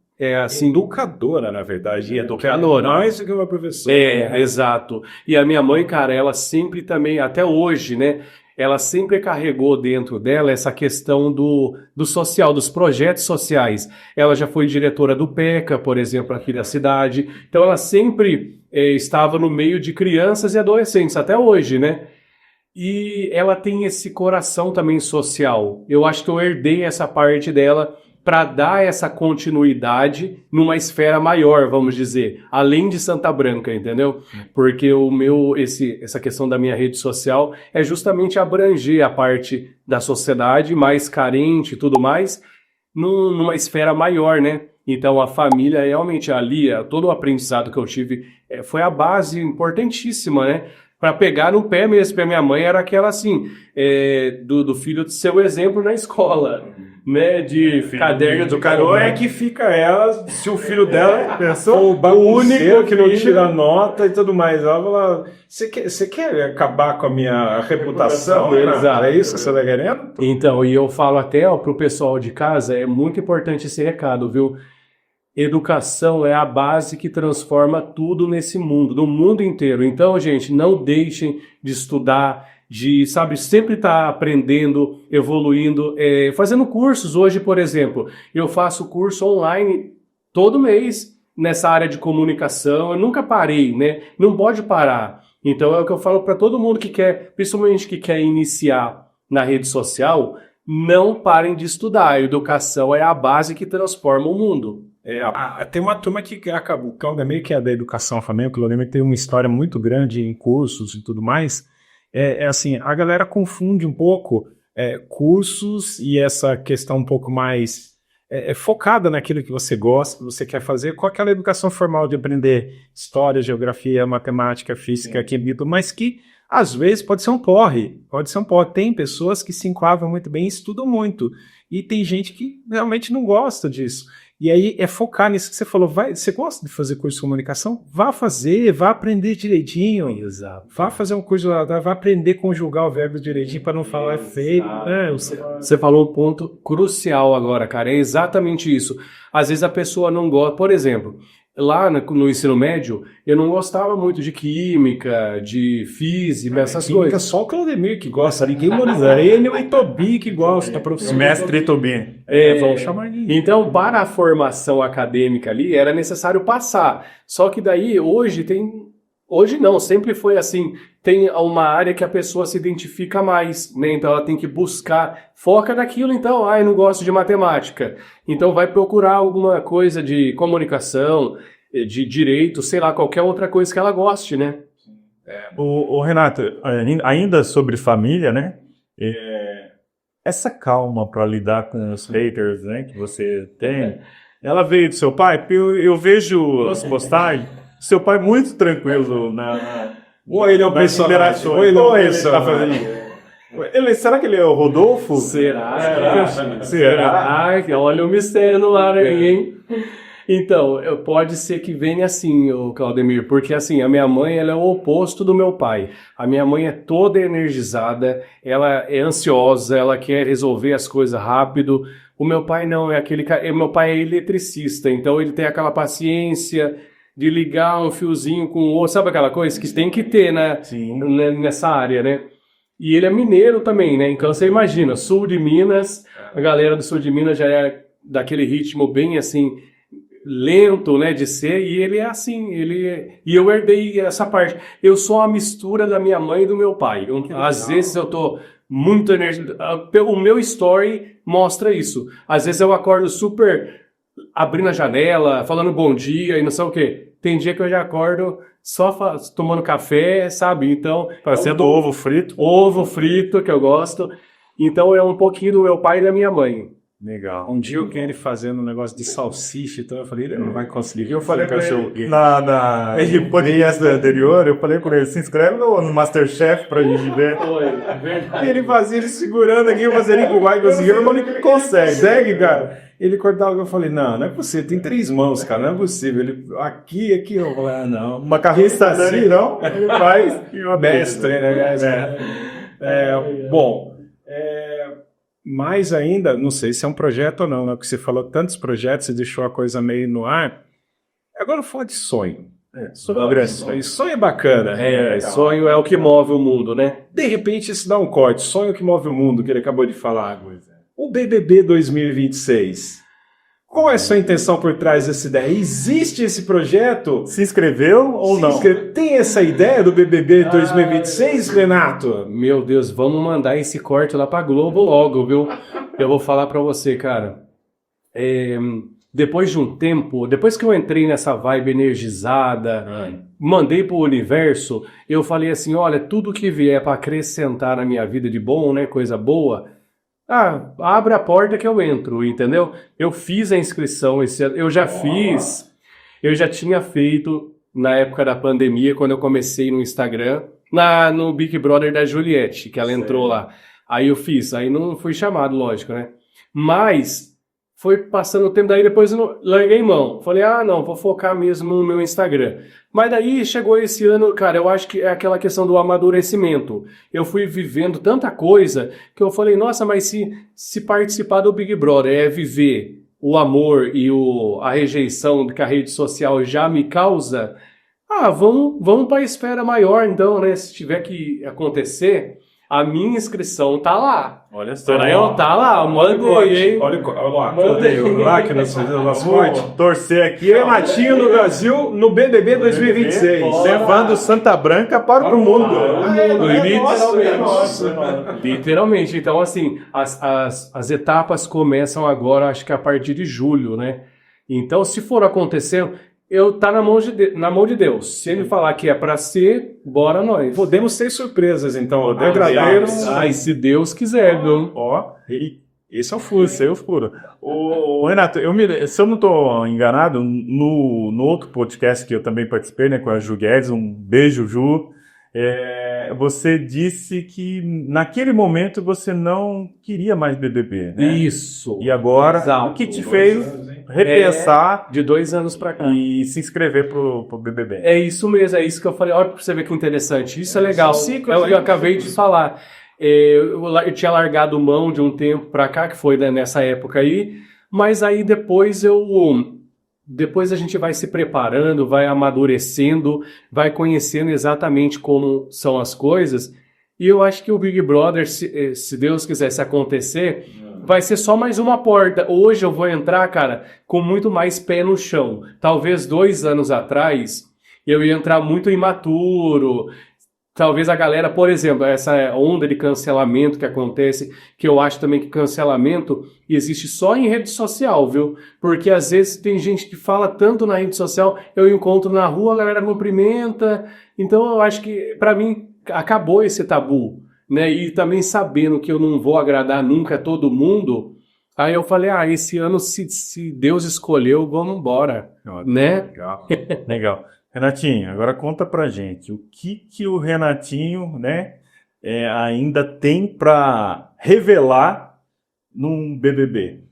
assim, Educadora, na verdade. E educadora. Mais do que uma professora. Exato. E a minha mãe, cara, ela sempre também, até hoje, né? Ela sempre carregou dentro dela essa questão do social, dos projetos sociais. Ela já foi diretora do PECA, por exemplo, aqui da cidade. Então ela sempre estava no meio de crianças e adolescentes, até hoje, né? E ela tem esse coração também social. Eu acho que eu herdei essa parte dela para dar essa continuidade numa esfera maior, vamos dizer, além de Santa Branca, entendeu? Porque essa questão da minha rede social é justamente abranger a parte da sociedade mais carente e tudo mais, numa esfera maior, né? Então a família realmente ali, todo o aprendizado que eu tive foi a base importantíssima, né? Para pegar no pé mesmo, porque a minha mãe era aquela assim, do filho de ser o exemplo na escola, né, de caderno Do cara é que fica ela, se o filho dela Pensou? o único que não tira nota e tudo mais. Ela fala, você quer acabar com a minha reputação? Exato. É isso que você tá querendo? Então, e eu falo até pro pessoal de casa, é muito importante esse recado, viu? Educação é a base que transforma tudo nesse mundo, no mundo inteiro. Então, gente, não deixem de estudar, de, sabe, sempre estar aprendendo, evoluindo, fazendo cursos. Hoje, por exemplo, eu faço curso online todo mês nessa área de comunicação. Eu nunca parei, né? Não pode parar. Então, é o que eu falo para todo mundo que quer, principalmente que quer iniciar na rede social, não parem de estudar. A educação é a base que transforma o mundo. Tem uma turma que acabou, o Claudemir, que é da educação também, o Claudemir tem uma história muito grande em cursos e tudo mais. Assim, a galera confunde um pouco cursos e essa questão um pouco mais focada naquilo que você gosta, que você quer fazer, com aquela educação formal de aprender história, geografia, matemática, física, química, mas que às vezes pode ser um porre. Tem pessoas que se enquadram muito bem e estudam muito. E tem gente que realmente não gosta disso. E aí é focar nisso que você falou. Você gosta de fazer curso de comunicação? Vá fazer, vá aprender direitinho. Exato. Vá fazer um curso, vá aprender a conjugar o verbo direitinho para não falar feio. Você falou um ponto crucial agora, cara. É exatamente isso. Às vezes a pessoa não gosta. Por exemplo, lá no ensino médio, eu não gostava muito de química, de física, essas Química, coisas. só o Claudemir que gosta, ninguém monitora. Ele e o Itobi que gosta, professor. Mestre Itobi. Vamos chamar ele. Então, para a formação acadêmica ali, era necessário passar. Só que daí, hoje, tem Hoje não, sempre foi assim. Tem uma área que a pessoa se identifica mais, né? Então ela tem que buscar, foca naquilo, então, eu não gosto de matemática. Então vai procurar alguma coisa de comunicação, de direito, sei lá, qualquer outra coisa que ela goste, né? O Renato, ainda sobre família, né? Essa calma para lidar com os haters, né, que você tem, ela veio do seu pai? Porque eu vejo as postagens, seu pai muito tranquilo Ou ele é o nas personagem, interações. ou ele é o Ou ele tá fazendo personagem. será que ele é o Rodolfo? Será? Olha o mistério no ar aí, hein? Então, pode ser que venha assim, o Claudemir, porque assim, a minha mãe, ela é o oposto do meu pai. A minha mãe é toda energizada, ela é ansiosa, ela quer resolver as coisas rápido. O meu pai não, é aquele cara, meu pai é eletricista, então ele tem aquela paciência de ligar um fiozinho com o outro, sabe aquela coisa que tem que ter, né? Sim. Nessa área, né? E ele é mineiro também, né? Então você imagina, sul de Minas, a galera do sul de Minas já é daquele ritmo bem assim, lento, né, de ser, e ele é assim, e eu herdei essa parte. Eu sou a mistura da minha mãe e do meu pai. Às vezes eu tô muito energizado. O meu story mostra isso. Às vezes eu acordo super abrindo a janela, falando bom dia e não sei o quê. Tem dia que eu já acordo só tomando café, sabe? Então, Fazendo ovo frito. Ovo frito, que eu gosto. Então é um pouquinho do meu pai e da minha mãe. Legal. Um dia eu quero ele fazendo um negócio de salsicha, então eu falei, ele não vai conseguir. Eu falei pra ele, na podcast anterior, eu falei pra ele, se inscreve no Masterchef pra gente ver. Foi, é verdade. E ele fazia, ele segurando aqui, mas ele não vai conseguir, mas ele consegue, cara. Ele cortava, eu falei, não é possível, tem 3 mãos, cara, não é possível. Ele, aqui, eu falei, não. Macarrão instantâneo, então, ele faz. Mestre, né? Bom, mais ainda, não sei se é um projeto ou não, né? Porque você falou tantos projetos, você deixou a coisa meio no ar. Agora fala de sonho. Sonho é bacana. Sonho é o que move o mundo, né? De repente, isso dá um corte. Sonho que move o mundo, que ele acabou de falar. O BBB 2026. Qual é a sua intenção por trás dessa ideia? Existe esse projeto? Se inscreveu ou não? Tem essa ideia do BBB 2026, Renato? Meu Deus, vamos mandar esse corte lá pra Globo logo, viu? Eu vou falar pra você, cara. Depois de um tempo, depois que eu entrei nessa vibe energizada, mandei pro universo, eu falei assim, olha, tudo que vier pra acrescentar na minha vida de bom, né, coisa boa, abre a porta que eu entro, entendeu? Eu fiz a inscrição esse ano, eu já tinha feito na época da pandemia, quando eu comecei no Instagram, no Big Brother da Juliette, que ela entrou lá. Aí eu fiz, aí não fui chamado, lógico, né? Mas foi passando o tempo, daí depois eu larguei mão. Falei, não, vou focar mesmo no meu Instagram. Mas daí chegou esse ano, cara, eu acho que é aquela questão do amadurecimento. Eu fui vivendo tanta coisa que eu falei, nossa, mas se participar do Big Brother é viver o amor e a rejeição que a rede social já me causa, vamos para a esfera maior então, né? Se tiver que acontecer, a minha inscrição tá lá. Olha só. Tá lá, mandei, hein? Olha lá que nós fizemos o nosso corte. Torcer aqui. Renatinho no Brasil no BBB 2026. Levando Santa Branca para o mundo. Literalmente. Então, assim, as etapas começam agora, acho que a partir de julho, né? Então, se for acontecendo, tá na mão de Deus. Se ele falar que é para ser, bora nós. Podemos ter surpresas, então. Se Deus quiser, viu? Esse é o furo. Esse é o furo. Renato, se eu não estou enganado, no outro podcast que eu também participei, né, com a Ju Guedes, um beijo, Ju, você disse que naquele momento você não queria mais BBB, né? Isso. E agora, Exato. O que te fez repensar de 2 anos pra cá e se inscrever pro BBB? É isso mesmo, é isso que eu falei. Olha pra você ver que interessante. Isso é legal. Eu acabei de falar. Eu tinha largado mão de um tempo pra cá, que foi nessa época aí, mas aí depois a gente vai se preparando, vai amadurecendo, vai conhecendo exatamente como são as coisas. E eu acho que o Big Brother, se Deus quisesse acontecer, vai ser só mais uma porta. Hoje eu vou entrar, cara, com muito mais pé no chão. Talvez 2 anos atrás, eu ia entrar muito imaturo. Talvez a galera, por exemplo, essa onda de cancelamento que acontece, que eu acho também que cancelamento existe só em rede social, viu? Porque às vezes tem gente que fala tanto na rede social, eu encontro na rua, a galera cumprimenta. Então eu acho que, pra mim, acabou esse tabu, né? E também sabendo que eu não vou agradar nunca a todo mundo, aí eu falei, esse ano, se Deus escolheu, vamos embora, né? Legal. Legal. Renatinho, agora conta pra gente, o que o Renatinho, né, ainda tem pra revelar num BBB?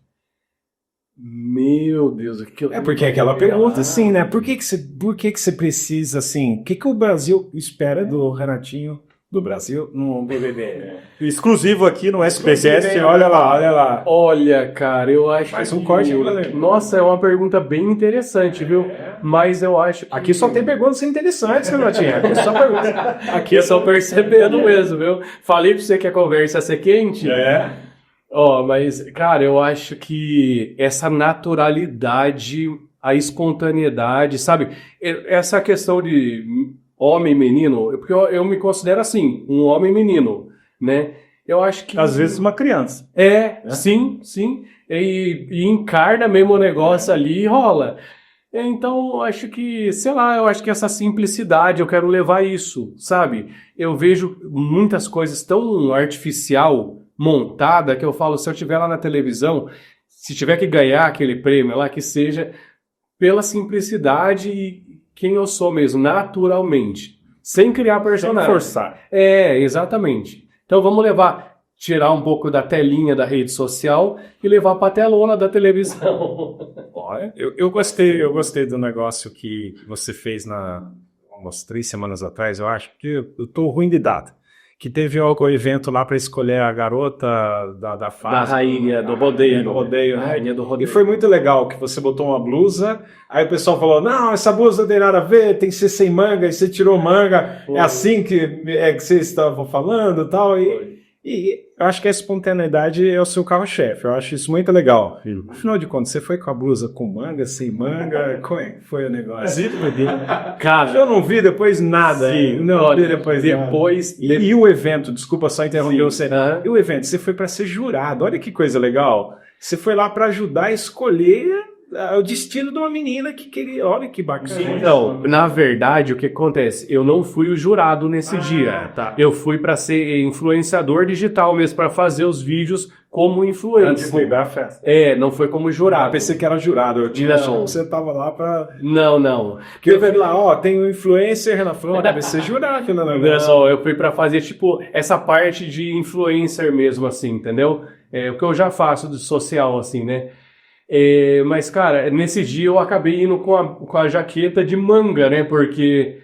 Meu Deus, o que eu... Porque é aquela pergunta, assim, né? Por que que você precisa, assim, o que o Brasil espera do Renatinho do Brasil no BBB? Exclusivo aqui no SBcast, olha lá. Olha, cara, eu acho Mais um corte, galera. Nossa, é uma pergunta bem interessante, viu? Mas eu acho que... Aqui só tem perguntas interessantes, Renatinho. Aqui só perguntas. Aqui eu só percebendo mesmo, viu? Falei pra você que a conversa ia ser quente. Mas, cara, eu acho que essa naturalidade, a espontaneidade, sabe? Essa questão de homem e menino, porque eu me considero assim, um homem e menino, né? Eu acho que... Às vezes uma criança. Sim. E encarna mesmo o negócio ali e rola. Então, eu acho que, sei lá, eu acho que essa simplicidade, eu quero levar isso, sabe? Eu vejo muitas coisas tão artificial, montada, que eu falo, se eu estiver lá na televisão, se tiver que ganhar aquele prêmio lá, que seja pela simplicidade e quem eu sou mesmo, naturalmente, sem criar personagem. Sem forçar. Exatamente. Então vamos tirar um pouco da telinha da rede social e levar para a telona da televisão. Olha, eu gostei do negócio que você fez umas 3 semanas atrás, eu acho, porque eu tô ruim de data. Que teve algum evento lá para escolher a garota da fase. Da rainha do rodeio. Rainha do rodeio. E foi muito legal que você botou uma blusa, aí o pessoal falou, não, essa blusa não tem nada a ver, tem que ser sem manga, e você tirou manga, é assim que vocês estavam falando e tal, e eu acho que a espontaneidade é o seu carro-chefe, eu acho isso muito legal. Afinal de contas, você foi com a blusa com manga, sem manga, como é que foi o negócio? Cara, eu não vi depois nada. Não vi depois nada. E o evento, desculpa só interromper você. E o evento, você foi para ser jurado, olha que coisa legal. Você foi lá para ajudar a escolher o destino de uma menina que queria. Olha que bacana. Então, na verdade, o que acontece? Eu não fui o jurado nesse dia. Tá. Eu fui para ser influenciador digital mesmo, para fazer os vídeos como influencer. Da festa. Não foi como jurado. Pensei que era jurado. Eu tinha achado que você tava lá para. Não. Porque eu vi lá, tem um influencer, ela falou, deve ser jurado. Não, eu fui para fazer, tipo, essa parte de influencer mesmo, assim, entendeu? O que eu já faço de social, assim, né? Mas, cara, nesse dia eu acabei indo com a jaqueta de manga, né? Porque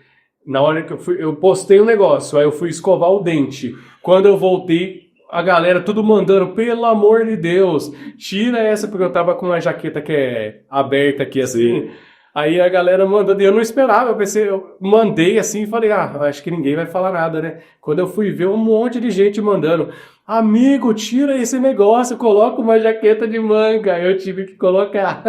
na hora que eu postei um negócio, aí eu fui escovar o dente. Quando eu voltei, a galera tudo mandando, pelo amor de Deus, tira essa, porque eu tava com uma jaqueta que é aberta aqui, assim. Sim. Aí a galera mandando, e eu não esperava, eu mandei assim e falei, acho que ninguém vai falar nada, né? Quando eu fui ver, um monte de gente mandando, amigo, tira esse negócio, coloca uma jaqueta de manga. Eu tive que colocar.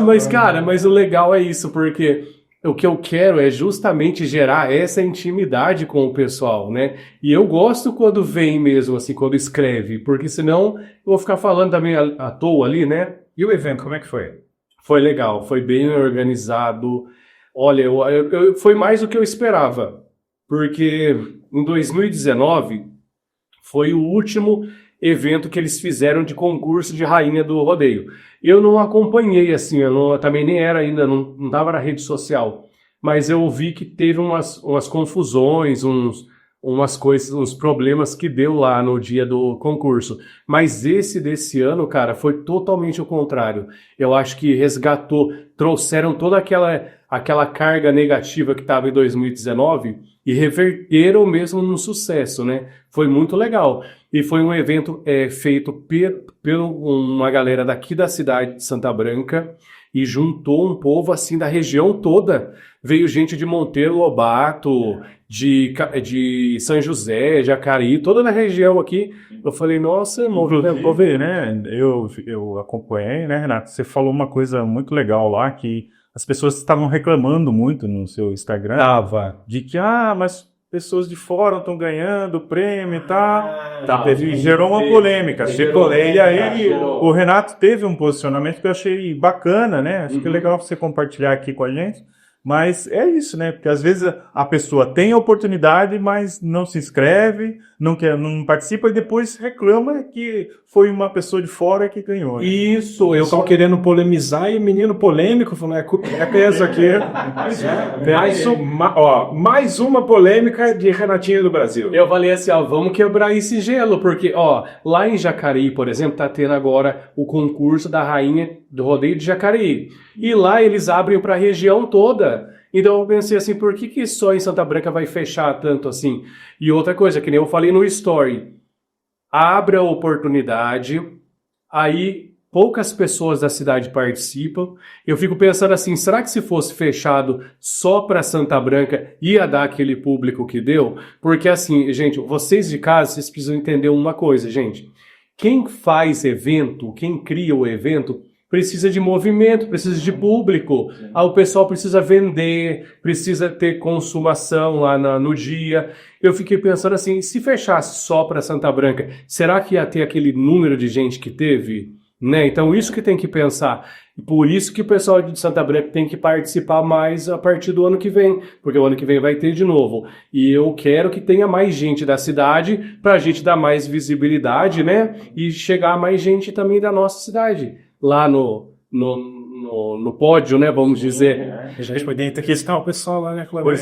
Mas cara, mas o legal é isso, porque o que eu quero é justamente gerar essa intimidade com o pessoal, né? E eu gosto quando vem mesmo, assim, quando escreve, porque senão eu vou ficar falando também à toa ali, né? E o evento, como é que foi? Foi legal, foi bem organizado. Olha, foi mais do que eu esperava, porque em 2019 foi o último evento que eles fizeram de concurso de rainha do rodeio. Eu não acompanhei, assim, eu também nem era ainda, não estava na rede social, mas eu vi que teve umas confusões, umas coisas, uns problemas que deu lá no dia do concurso. Mas esse desse ano, cara, foi totalmente o contrário. Eu acho que trouxeram toda aquela carga negativa que estava em 2019 e reverteram mesmo no sucesso, né? Foi muito legal. E foi um evento feito por uma galera daqui da cidade de Santa Branca e juntou um povo assim da região toda. Veio gente de Monteiro Lobato, de São José, Jacareí, toda na região aqui. Eu falei, nossa, vou ver, né? Eu acompanhei, né, Renato? Você falou uma coisa muito legal lá, que as pessoas estavam reclamando muito no seu Instagram de que, mas pessoas de fora estão ganhando prêmio e tal. Gerou uma polêmica. E aí o Renato teve um posicionamento que eu achei bacana, né? Acho que é legal você compartilhar aqui com a gente. Mas é isso, né? Porque às vezes a pessoa tem a oportunidade, mas não se inscreve, não participa e depois reclama que foi uma pessoa de fora que ganhou. Né? Isso, eu estou querendo polemizar e menino polêmico falando, é peso aqui. Mais uma polêmica de Renatinho do Brasil. Eu falei assim, vamos quebrar esse gelo, porque, lá em Jacareí, por exemplo, tá tendo agora o concurso da rainha do rodeio de Jacareí. E lá eles abrem para a região toda. Então eu pensei assim, por que só em Santa Branca vai fechar tanto assim? E outra coisa, que nem eu falei no story, abre a oportunidade, aí poucas pessoas da cidade participam. Eu fico pensando assim, será que se fosse fechado só para Santa Branca ia dar aquele público que deu? Porque assim, gente, vocês de casa, vocês precisam entender uma coisa, gente. Quem faz evento, quem cria o evento, precisa de movimento, precisa de público. O pessoal precisa vender, precisa ter consumação lá no dia. Eu fiquei pensando assim, se fechasse só para Santa Branca, será que ia ter aquele número de gente que teve? Né? Então isso que tem que pensar. Por isso que o pessoal de Santa Branca tem que participar mais a partir do ano que vem, porque o ano que vem vai ter de novo. E eu quero que tenha mais gente da cidade para a gente dar mais visibilidade, né? E chegar mais gente também da nossa cidade. Lá no pódio, né, vamos dizer. A gente poderia ter que estar o pessoal lá, né, Cláudio?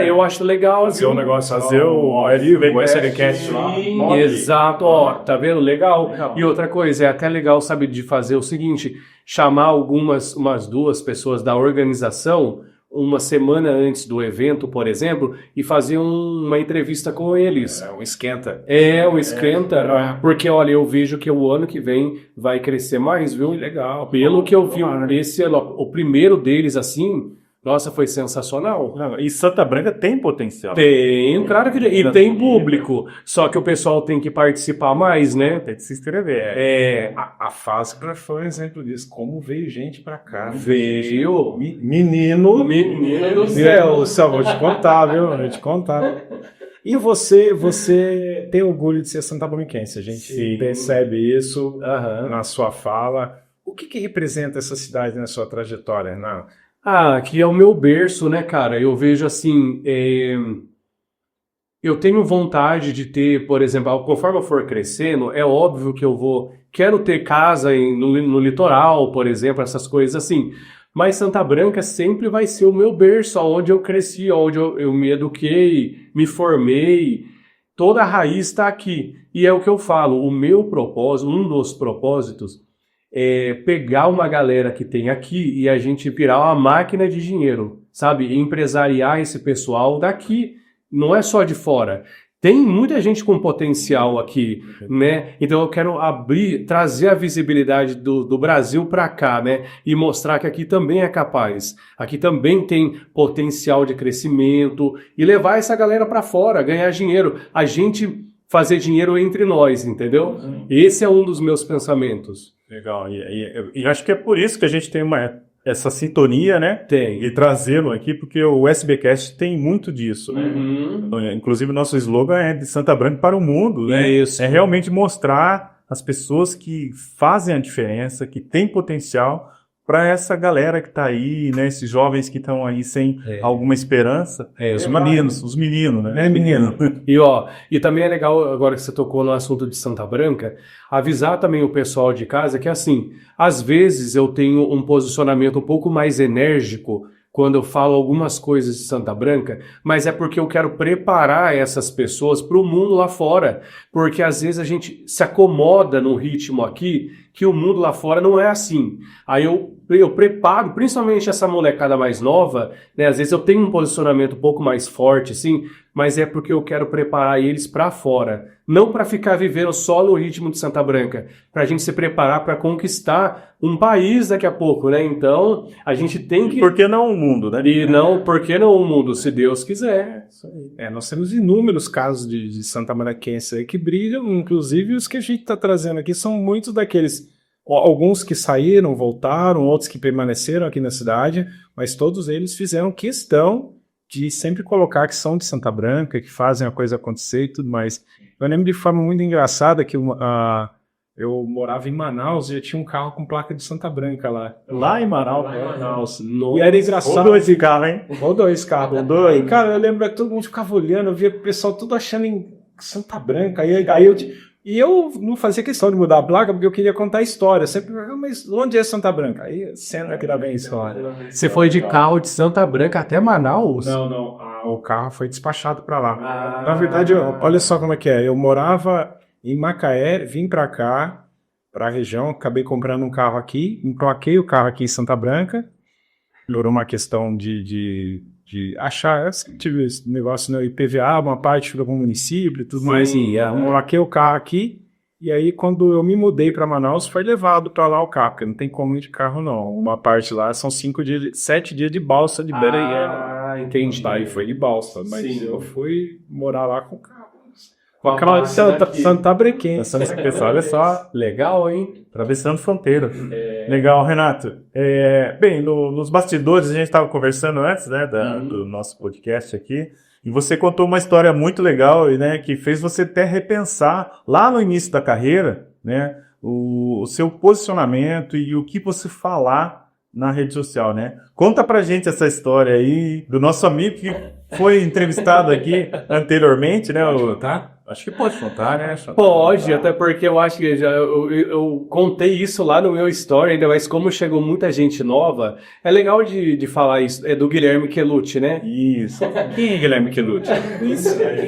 Eu acho legal. Fazer um negócio, fazer o SBcast lá. Exato, tá vendo? Legal. E outra coisa, é até legal, sabe, de fazer o seguinte, chamar umas duas pessoas da organização uma semana antes do evento, por exemplo, e fazer uma entrevista com eles. Um esquenta. Um esquenta, porque, olha, eu vejo que o ano que vem vai crescer mais, viu? Legal. Pelo que eu vi, esse ano, o primeiro deles, assim, nossa, foi sensacional. E Santa Branca tem potencial. Tem, claro que tem. E tem público. Só que o pessoal tem que participar mais, né? Tem que se inscrever. A Fáspera foi um exemplo disso. Como veio gente pra cá. Veio. Menino do céu. Vou te contar, viu? Vou te contar. E você tem orgulho de ser santabranquense. A gente percebe isso na sua fala. O que representa essa cidade na sua trajetória, Renan? Aqui é o meu berço, né, cara? Eu vejo assim, eu tenho vontade de ter, por exemplo, conforme eu for crescendo, é óbvio que quero ter casa no litoral, por exemplo, essas coisas assim. Mas Santa Branca sempre vai ser o meu berço, onde eu cresci, onde eu me eduquei, me formei. Toda a raiz está aqui. E é o que eu falo, o meu propósito, um dos propósitos, pegar uma galera que tem aqui e a gente virar uma máquina de dinheiro, sabe? E empresariar esse pessoal daqui, não é só de fora. Tem muita gente com potencial aqui, né? Então eu quero trazer a visibilidade do Brasil para cá, né? E mostrar que aqui também é capaz. Aqui também tem potencial de crescimento e levar essa galera para fora, ganhar dinheiro. A gente fazer dinheiro entre nós, entendeu? Esse é um dos meus pensamentos. Legal, e acho que é por isso que a gente tem essa sintonia, né? Tem. E trazê-lo aqui, porque o SBcast tem muito disso, né? Inclusive o nosso slogan é de Santa Branca para o mundo, né? Isso. É realmente mostrar as pessoas que fazem a diferença, que têm potencial, para essa galera que está aí, né? Esses jovens que estão aí sem alguma esperança. Os meninos, né? Menino. E também é legal, agora que você tocou no assunto de Santa Branca, avisar também o pessoal de casa que, assim, às vezes eu tenho um posicionamento um pouco mais enérgico quando eu falo algumas coisas de Santa Branca, mas é porque eu quero preparar essas pessoas para o mundo lá fora, porque às vezes a gente se acomoda no ritmo aqui, que o mundo lá fora não é assim. Aí eu preparo, principalmente essa molecada mais nova, né? Às vezes eu tenho um posicionamento um pouco mais forte, assim, mas é porque eu quero preparar eles para fora. Não para ficar vivendo só no ritmo de Santa Branca, para a gente se preparar para conquistar um país daqui a pouco, né? Então, a gente tem que... Por que não o mundo, né? E não, por que não o mundo, se Deus quiser. Isso aí. Nós temos inúmeros casos de santabranquense aí que brilham, inclusive os que a gente está trazendo aqui são muitos daqueles Alguns que saíram, voltaram, outros que permaneceram aqui na cidade, mas todos eles fizeram questão de sempre colocar que são de Santa Branca, que fazem a coisa acontecer e tudo mais. Eu lembro de forma muito engraçada que eu morava em Manaus e eu tinha um carro com placa de Santa Branca lá. Lá em Manaus. E era engraçado. Ou dois de carro, hein? Ou dois carros. Ou dois. E, cara, eu lembro que todo mundo ficava olhando, eu via o pessoal tudo achando em Santa Branca. E eu não fazia questão de mudar a placa porque eu queria contar a história. Eu sempre perguntava, mas onde é Santa Branca? Aí cena que dá bem a história. Você foi de carro de Santa Branca até Manaus? Não. O carro foi despachado para lá. Na verdade, olha só como é que é. Eu morava em Macaé, vim para cá, para a região, acabei comprando um carro aqui, emplaquei o carro aqui em Santa Branca, por uma questão de achar esse negócio no IPVA, uma parte fica com o município e tudo mais. Emplaquei o carro aqui, e aí quando eu me mudei para Manaus, foi levado para lá o carro, porque não tem como ir de carro não. Uma parte lá são 7 dias de balsa de Beira. Entendi. Tá, e foi de balsa, mas Sim. eu fui morar lá com o carro. Com a Aquela placa Santa Brequense. Olha só, Legal, hein? atravessando fronteira. Legal, Renato. Bem, nos bastidores a gente estava conversando antes, né, do nosso podcast aqui, e você contou uma história muito legal, né, que fez você até repensar lá no início da carreira, né, o seu posicionamento e o que você falar na rede social, né? Conta pra gente essa história aí do nosso amigo que foi entrevistado aqui anteriormente, né? Acho que pode contar, né? Pode, até porque eu acho que eu contei isso lá no meu story, ainda mais como chegou muita gente nova. É legal de falar isso, é do Guilherme Quelucci, né? Isso. Quem é Guilherme Quelucci?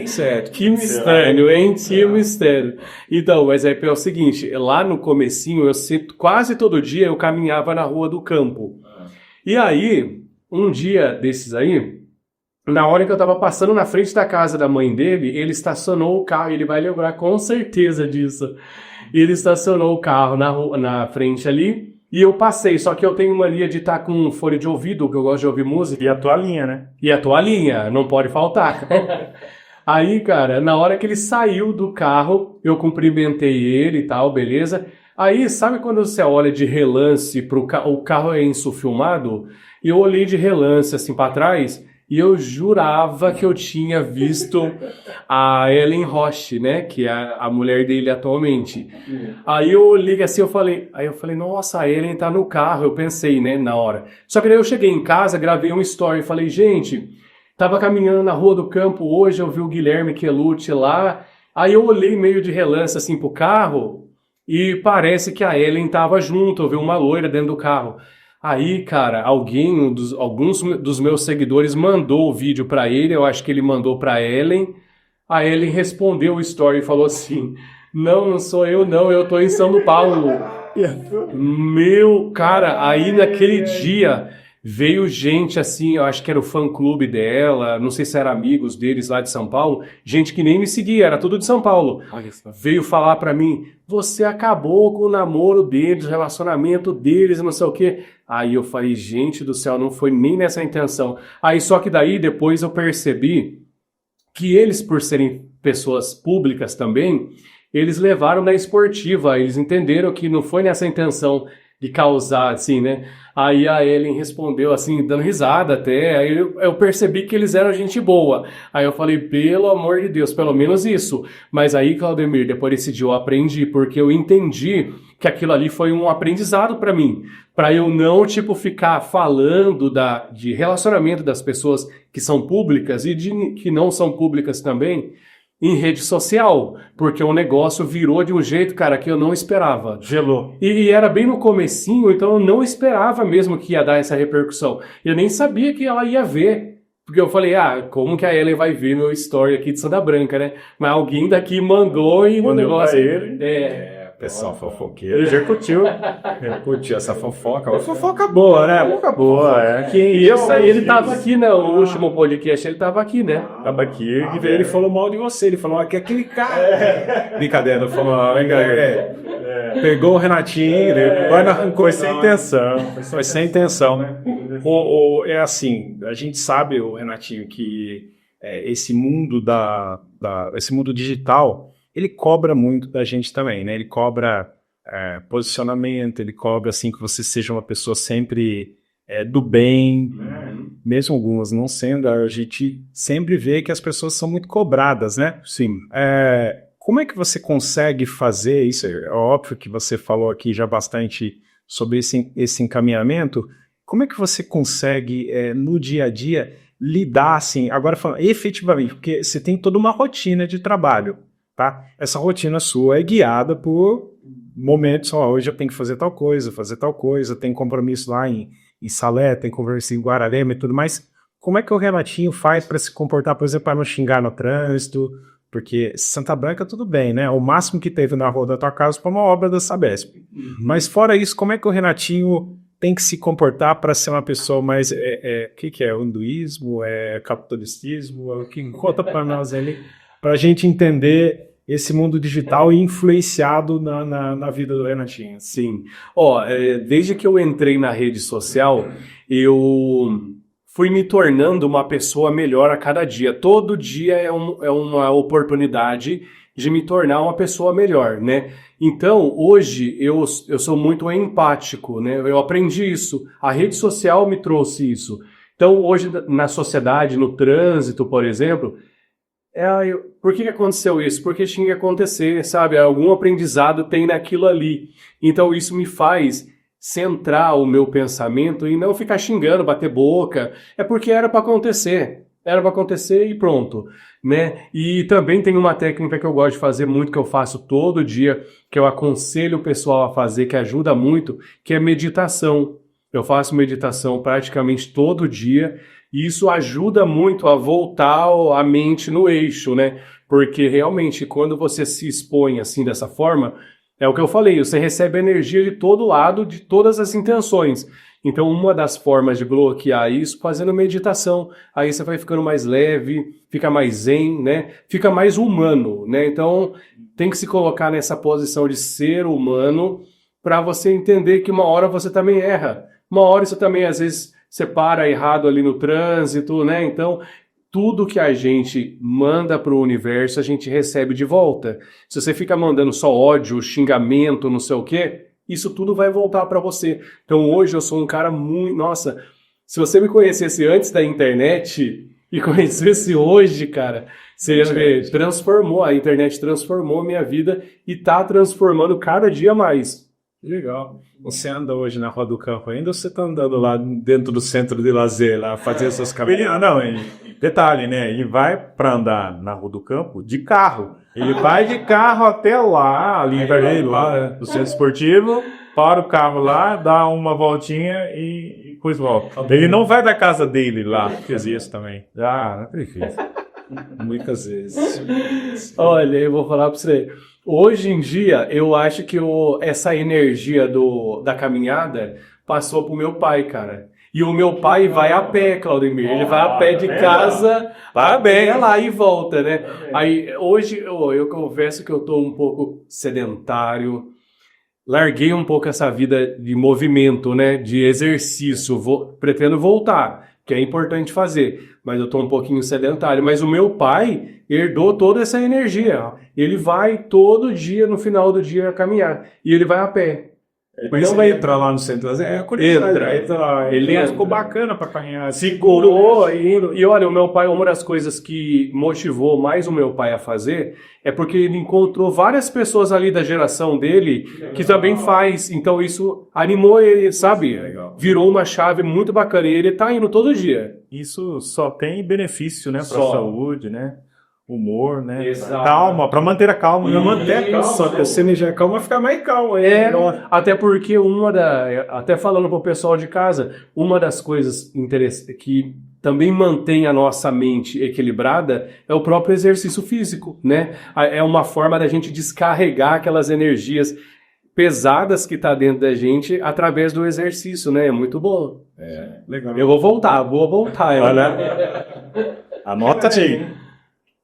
Certo, que mistério, hein? Que mistério. Então, mas é o seguinte, lá no comecinho, quase todo dia eu caminhava na Rua do Campo. E aí, um dia desses aí, na hora que eu tava passando na frente da casa da mãe dele, ele estacionou o carro, ele vai lembrar com certeza disso. Ele estacionou o carro na frente ali, e eu passei, só que eu tenho mania de estar com um fone de ouvido, que eu gosto de ouvir música. E a toalhinha, né? E a toalhinha, não pode faltar. Aí, cara, na hora que ele saiu do carro, eu cumprimentei ele e tal, beleza? Aí, sabe quando você olha de relance o carro é insufilmado? E eu olhei de relance, assim, pra trás, e eu jurava que eu tinha visto a Ellen Roche, né? Que é a mulher dele atualmente. Aí eu olhei assim, eu falei, nossa, a Ellen tá no carro, eu pensei, né, na hora. Só que daí eu cheguei em casa, gravei um story, falei, gente, tava caminhando na Rua do Campo hoje, eu vi o Guilherme Quelucci lá. Aí eu olhei meio de relance assim pro carro e parece que a Ellen tava junto, eu vi uma loira dentro do carro. Aí, cara, alguns dos meus seguidores mandou o vídeo pra ele, eu acho que ele mandou pra Ellen. A Ellen respondeu o story e falou assim, não sou eu não, eu tô em São Paulo. Meu, cara, aí naquele dia veio gente assim, eu acho que era o fã-clube dela, não sei se eram amigos deles lá de São Paulo, gente que nem me seguia, era tudo de São Paulo. Veio falar pra mim, você acabou com o namoro deles, o relacionamento deles, não sei o quê. Aí eu falei, gente do céu, não foi nem nessa intenção. Aí só que daí depois eu percebi que eles, por serem pessoas públicas também, eles levaram na esportiva, eles entenderam que não foi nessa intenção de causar, assim, né? Aí a Ellen respondeu, assim, dando risada até, aí eu percebi que eles eram gente boa. Aí eu falei, pelo amor de Deus, pelo menos isso. Mas aí, Claudemir, depois desse dia eu aprendi, porque eu entendi que aquilo ali foi um aprendizado pra mim. Pra eu não, tipo, ficar falando de relacionamento das pessoas que são públicas e que não são públicas também, em rede social, porque o negócio virou de um jeito, cara, que eu não esperava. Gelou. E era bem no comecinho, então eu não esperava mesmo que ia dar essa repercussão. Eu nem sabia que ela ia ver. Porque eu falei, como que a Ellen vai ver meu story aqui de Santa Branca, né? Mas alguém daqui mandou e o negócio... Pessoal fofoqueiro. Ele já curtiu. Curtiu essa fofoca. Uma fofoca boa, né? Fofoca boa, é. Que isso aí, ele tava aqui, né? O último podcast, ele tava aqui, né? Tava aqui. Ele falou mal de você, ele falou que aquele cara... Brincadeira, ele falou... Pegou o Renatinho, agora arrancou sem intenção. Foi sem intenção, né? É assim, a gente sabe, o Renatinho, que esse mundo esse mundo digital, ele cobra muito da gente também, né? Ele cobra posicionamento, ele cobra assim que você seja uma pessoa sempre do bem, mesmo algumas não sendo, a gente sempre vê que as pessoas são muito cobradas, né? Sim. Como é que você consegue fazer isso? É óbvio que você falou aqui já bastante sobre esse encaminhamento. Como é que você consegue, no dia a dia, lidar, assim, agora falando efetivamente, porque você tem toda uma rotina de trabalho, tá? Essa rotina sua é guiada por momentos, hoje eu tenho que fazer tal coisa, tem compromisso lá em Salé, tem compromisso em Guararema e tudo mais. Como é que o Renatinho faz para se comportar, por exemplo, para não xingar no trânsito? Porque Santa Branca, tudo bem, né? O máximo que teve na rua da tua casa foi uma obra da Sabesp. Mas fora isso, como é que o Renatinho tem que se comportar para ser uma pessoa mais... O que é? Hinduísmo? É capitalistismo? Conta para nós ali, para a gente entender esse mundo digital influenciado na vida do Renatinho. Sim. Desde que eu entrei na rede social, eu fui me tornando uma pessoa melhor a cada dia. Todo dia é uma oportunidade de me tornar uma pessoa melhor, né? Então, hoje, eu sou muito empático, né? Eu aprendi isso. A rede social me trouxe isso. Então, hoje, na sociedade, no trânsito, por exemplo, por que aconteceu isso? Porque tinha que acontecer, sabe? Algum aprendizado tem naquilo ali. Então, isso me faz centrar o meu pensamento e não ficar xingando, bater boca. É porque era para acontecer. Era para acontecer e pronto, né? E também tem uma técnica que eu gosto de fazer muito, que eu faço todo dia, que eu aconselho o pessoal a fazer, que ajuda muito, que é meditação. Eu faço meditação praticamente todo dia e isso ajuda muito a voltar a mente no eixo, né? Porque realmente quando você se expõe assim dessa forma, é o que eu falei, você recebe energia de todo lado, de todas as intenções. Então, uma das formas de bloquear isso, fazendo meditação. Aí você vai ficando mais leve, fica mais zen, né? Fica mais humano, né? Então, tem que se colocar nessa posição de ser humano para você entender que uma hora você também erra. Uma hora você também, às vezes, você para errado ali no trânsito, né? Então, tudo que a gente manda para o universo, a gente recebe de volta. Se você fica mandando só ódio, xingamento, não sei o quê, isso tudo vai voltar para você. Então hoje eu sou um cara muito... Nossa, se você me conhecesse antes da internet e conhecesse hoje, cara, você ia ver, a internet transformou a minha vida e tá transformando cada dia mais. Legal. Você anda hoje na Rua do Campo ainda ou você tá andando lá dentro do centro de lazer, lá, fazer essas caminhadas? Não, detalhe, né? Ele vai para andar na Rua do Campo de carro. Ele vai de carro até lá, ali lá no centro esportivo, para o carro lá, dá uma voltinha e depois volta. Ele não vai da casa dele lá. Fiz isso também. Não acredito. Muitas vezes. Olha, eu vou falar para você. Hoje em dia, eu acho que essa energia da caminhada passou pro meu pai, cara. E o meu pai vai a pé, Claudemir. Ele vai a pé de casa até lá e volta, né? Aí, hoje, eu confesso que eu tô um pouco sedentário. Larguei um pouco essa vida de movimento, né? De exercício. Pretendo voltar, que é importante fazer. Mas eu tô um pouquinho sedentário. Mas o meu pai herdou toda essa energia. Ele vai todo dia, no final do dia, caminhar. E ele vai a pé. Mas não vai entrar lá no centro. É curiosidade. Entra lá. Ele ficou bacana para caminhar. Segurou. E olha, o meu pai, uma das coisas que motivou mais o meu pai a fazer é porque ele encontrou várias pessoas ali da geração dele que também faz. Então isso animou ele, sabe? Virou uma chave muito bacana. E ele tá indo todo dia. Isso só tem benefício, né? Para a Só. saúde, né? Humor, né? Exato. Calma, para manter a calma. Pra manter a calma. Só que você já é calma, ficar mais calmo. Até porque até falando pro pessoal de casa, uma das coisas interessantes que também mantém a nossa mente equilibrada é o próprio exercício físico, né? É uma forma da gente descarregar aquelas energias pesadas que tá dentro da gente através do exercício, né? É muito bom. Legal. Eu vou voltar. Anota aí.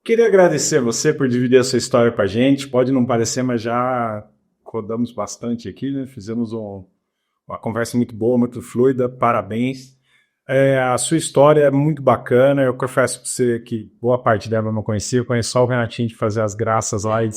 Queria agradecer você por dividir a sua história com a gente. Pode não parecer, mas já rodamos bastante aqui, né? Fizemos uma conversa muito boa, muito fluida. Parabéns. A sua história é muito bacana. Eu confesso pra você que boa parte dela eu não conhecia. Eu conheço só o Renatinho de fazer as graças lá e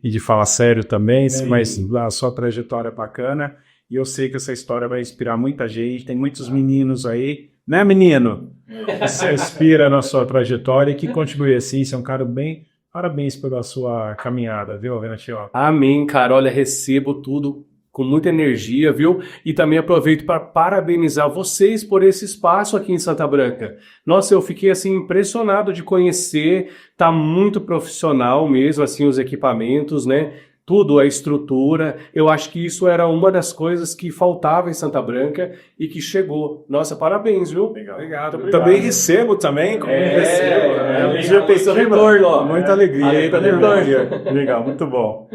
de falar sério também, mas a sua trajetória é bacana. E eu sei que essa história vai inspirar muita gente. Tem muitos meninos aí, né, menino? Você inspira na sua trajetória e que continue assim. Você é um cara bem... Parabéns pela sua caminhada, viu, Renatinho? Amém, cara. Olha, recebo tudo com muita energia, viu? E também aproveito para parabenizar vocês por esse espaço aqui em Santa Branca. Nossa, eu fiquei assim impressionado de conhecer, tá muito profissional mesmo, assim, os equipamentos, né? Tudo, a estrutura. Eu acho que isso era uma das coisas que faltava em Santa Branca e que chegou. Nossa, parabéns, viu? Legal. Obrigado. Também recebo também, como recebo. Né? Já pensou retorno, ó. Muita alegria. Legal, muito bom.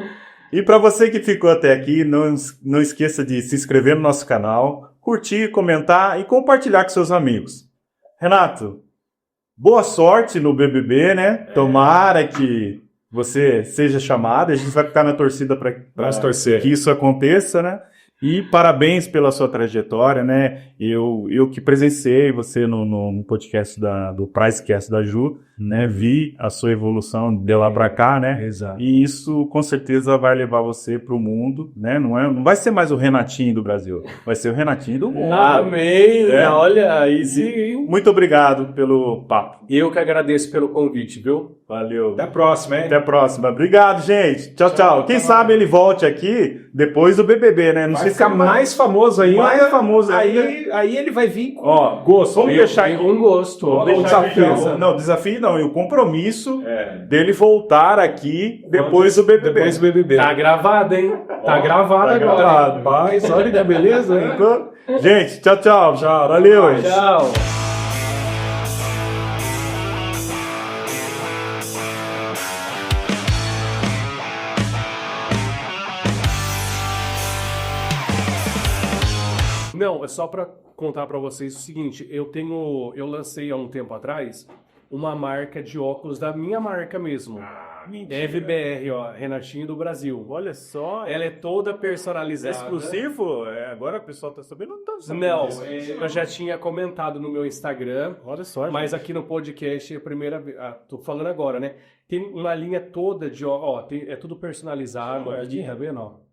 E para você que ficou até aqui, não esqueça de se inscrever no nosso canal, curtir, comentar e compartilhar com seus amigos. Renato, boa sorte no BBB, né? Tomara que você seja chamado, a gente vai ficar na torcida para que isso aconteça, né? E parabéns pela sua trajetória, né? Eu que presenciei você no podcast do Pricecast da Ju, né? Vi a sua evolução de lá para cá, né? Exato. E isso com certeza vai levar você para o mundo, né? Não vai ser mais o Renatinho do Brasil, vai ser o Renatinho do mundo. Amém! Olha, aí sim. Muito obrigado pelo papo. Eu que agradeço pelo convite, viu? Valeu. Até a próxima, hein? Até a próxima. Obrigado, gente. Tchau, tchau. Quem sabe ele volte aqui depois do BBB, né? Não sei se ficar mais famoso ainda. Mais famoso aí ele vai vir com gosto. Vamos deixar com gosto. O desafio. Não, desafio não. E o compromisso dele voltar aqui depois do BBB. Depois do BBB. Tá gravado, hein? Tá gravado agora. Gravado. Rapaz, olha que beleza, hein? Gente, tchau, tchau. Valeu. Tchau. Não, é só para contar para vocês o seguinte, eu lancei há um tempo atrás uma marca de óculos da minha marca mesmo. FBR, ó, Renatinho do Brasil. Olha só. Ela é toda personalizada. Exclusivo? Agora o pessoal tá sabendo, não tá sabendo. Não, eu já tinha comentado no meu Instagram. Olha só, mas aqui no podcast é a primeira vez. Tô falando agora, né? Tem uma linha toda de, é tudo personalizado. Aqui, tá vendo, ó?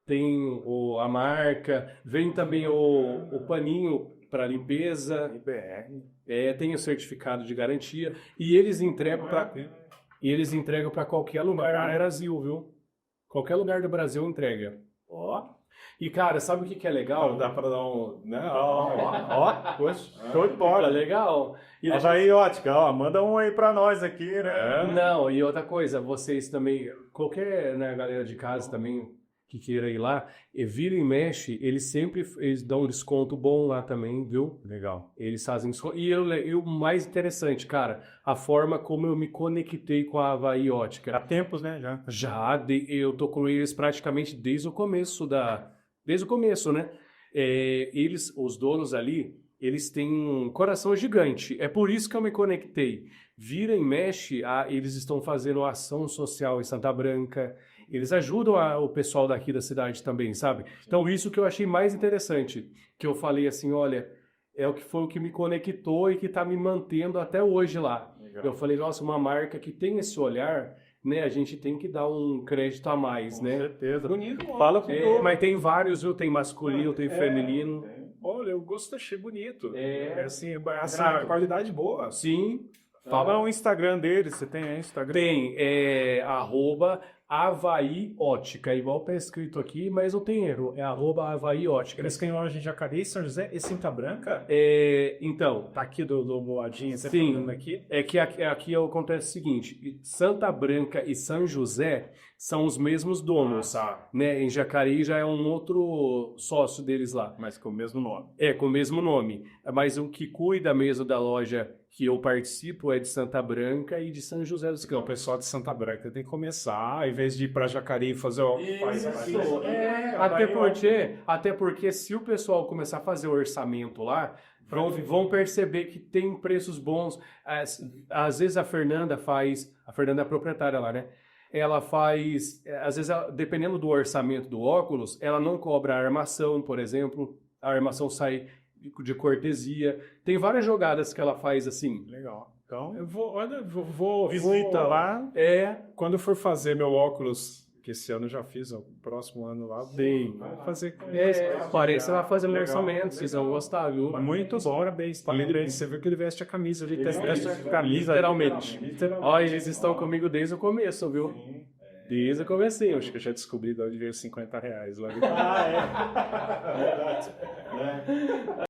Tem a marca, vem também o paninho para limpeza, tem o certificado de garantia e eles entregam para qualquer lugar do Brasil, viu? Qualquer lugar do Brasil entrega. E cara, sabe o que é legal? Dá para dar um, né? Show de bola, legal. E aí, ótica, manda um aí para nós aqui, né? Não, e outra coisa, vocês também, qualquer, né, galera de casa também que queira ir lá, vira e mexe, eles dão um desconto bom lá também, viu? Legal. Eles fazem desconto. E o mais interessante, cara, a forma como eu me conectei com a Avaí Ótica. Há tempos, né? Eu tô com eles praticamente desde o começo, né? Os donos ali, eles têm um coração gigante. É por isso que eu me conectei. Vira e mexe, eles estão fazendo ação social em Santa Branca. Eles ajudam o pessoal daqui da cidade também, sabe? Então, isso que eu achei mais interessante. Que eu falei assim, olha, foi o que me conectou e que está me mantendo até hoje lá. Legal. Eu falei, nossa, uma marca que tem esse olhar, né? A gente tem que dar um crédito a mais, né? Com certeza. Bonito. Fala com mas tem vários, viu? Tem masculino, tem feminino. Olha, eu gosto, achei bonito. Assim, qualidade boa. Sim. Fala o Instagram deles, você tem Instagram? Tem, @Avaí Ótica, igual tá escrito aqui, mas não tem erro, é @Avaí Ótica. Eles têm loja em Jacareí, São José e Santa Branca? Então. Tá aqui do ladinho, você sim, falando aqui? É que aqui acontece o seguinte, Santa Branca e São José são os mesmos donos, né? Em Jacareí já é um outro sócio deles lá. Mas com o mesmo nome. Com o mesmo nome. Mas o que cuida mesmo da loja que eu participo é de Santa Branca e de São José dos Campos. O pessoal de Santa Branca tem que começar, em vez de ir para Jacareí e fazer até porque se o pessoal começar a fazer o orçamento lá, vão perceber que tem preços bons. Às vezes a Fernanda é proprietária lá, né? Ela faz, às vezes, dependendo do orçamento do óculos, ela não cobra a armação, por exemplo. A armação sai de cortesia. Tem várias jogadas que ela faz assim. Legal. Então, eu vou visita lá. É, Quando eu for fazer meu óculos, que esse ano eu já fiz, o próximo ano lá, vou fazer com eles. parece que você vai fazer um orçamento, vocês vão gostar, viu? Muito bom, parabéns. Você viu que ele veste a camisa, ele veste a camisa. Literalmente. Ó, eles estão comigo desde o começo, viu? Desde o comecinho. Acho que eu já descobri de onde veio R$ 50 lá. Ah, é. É verdade.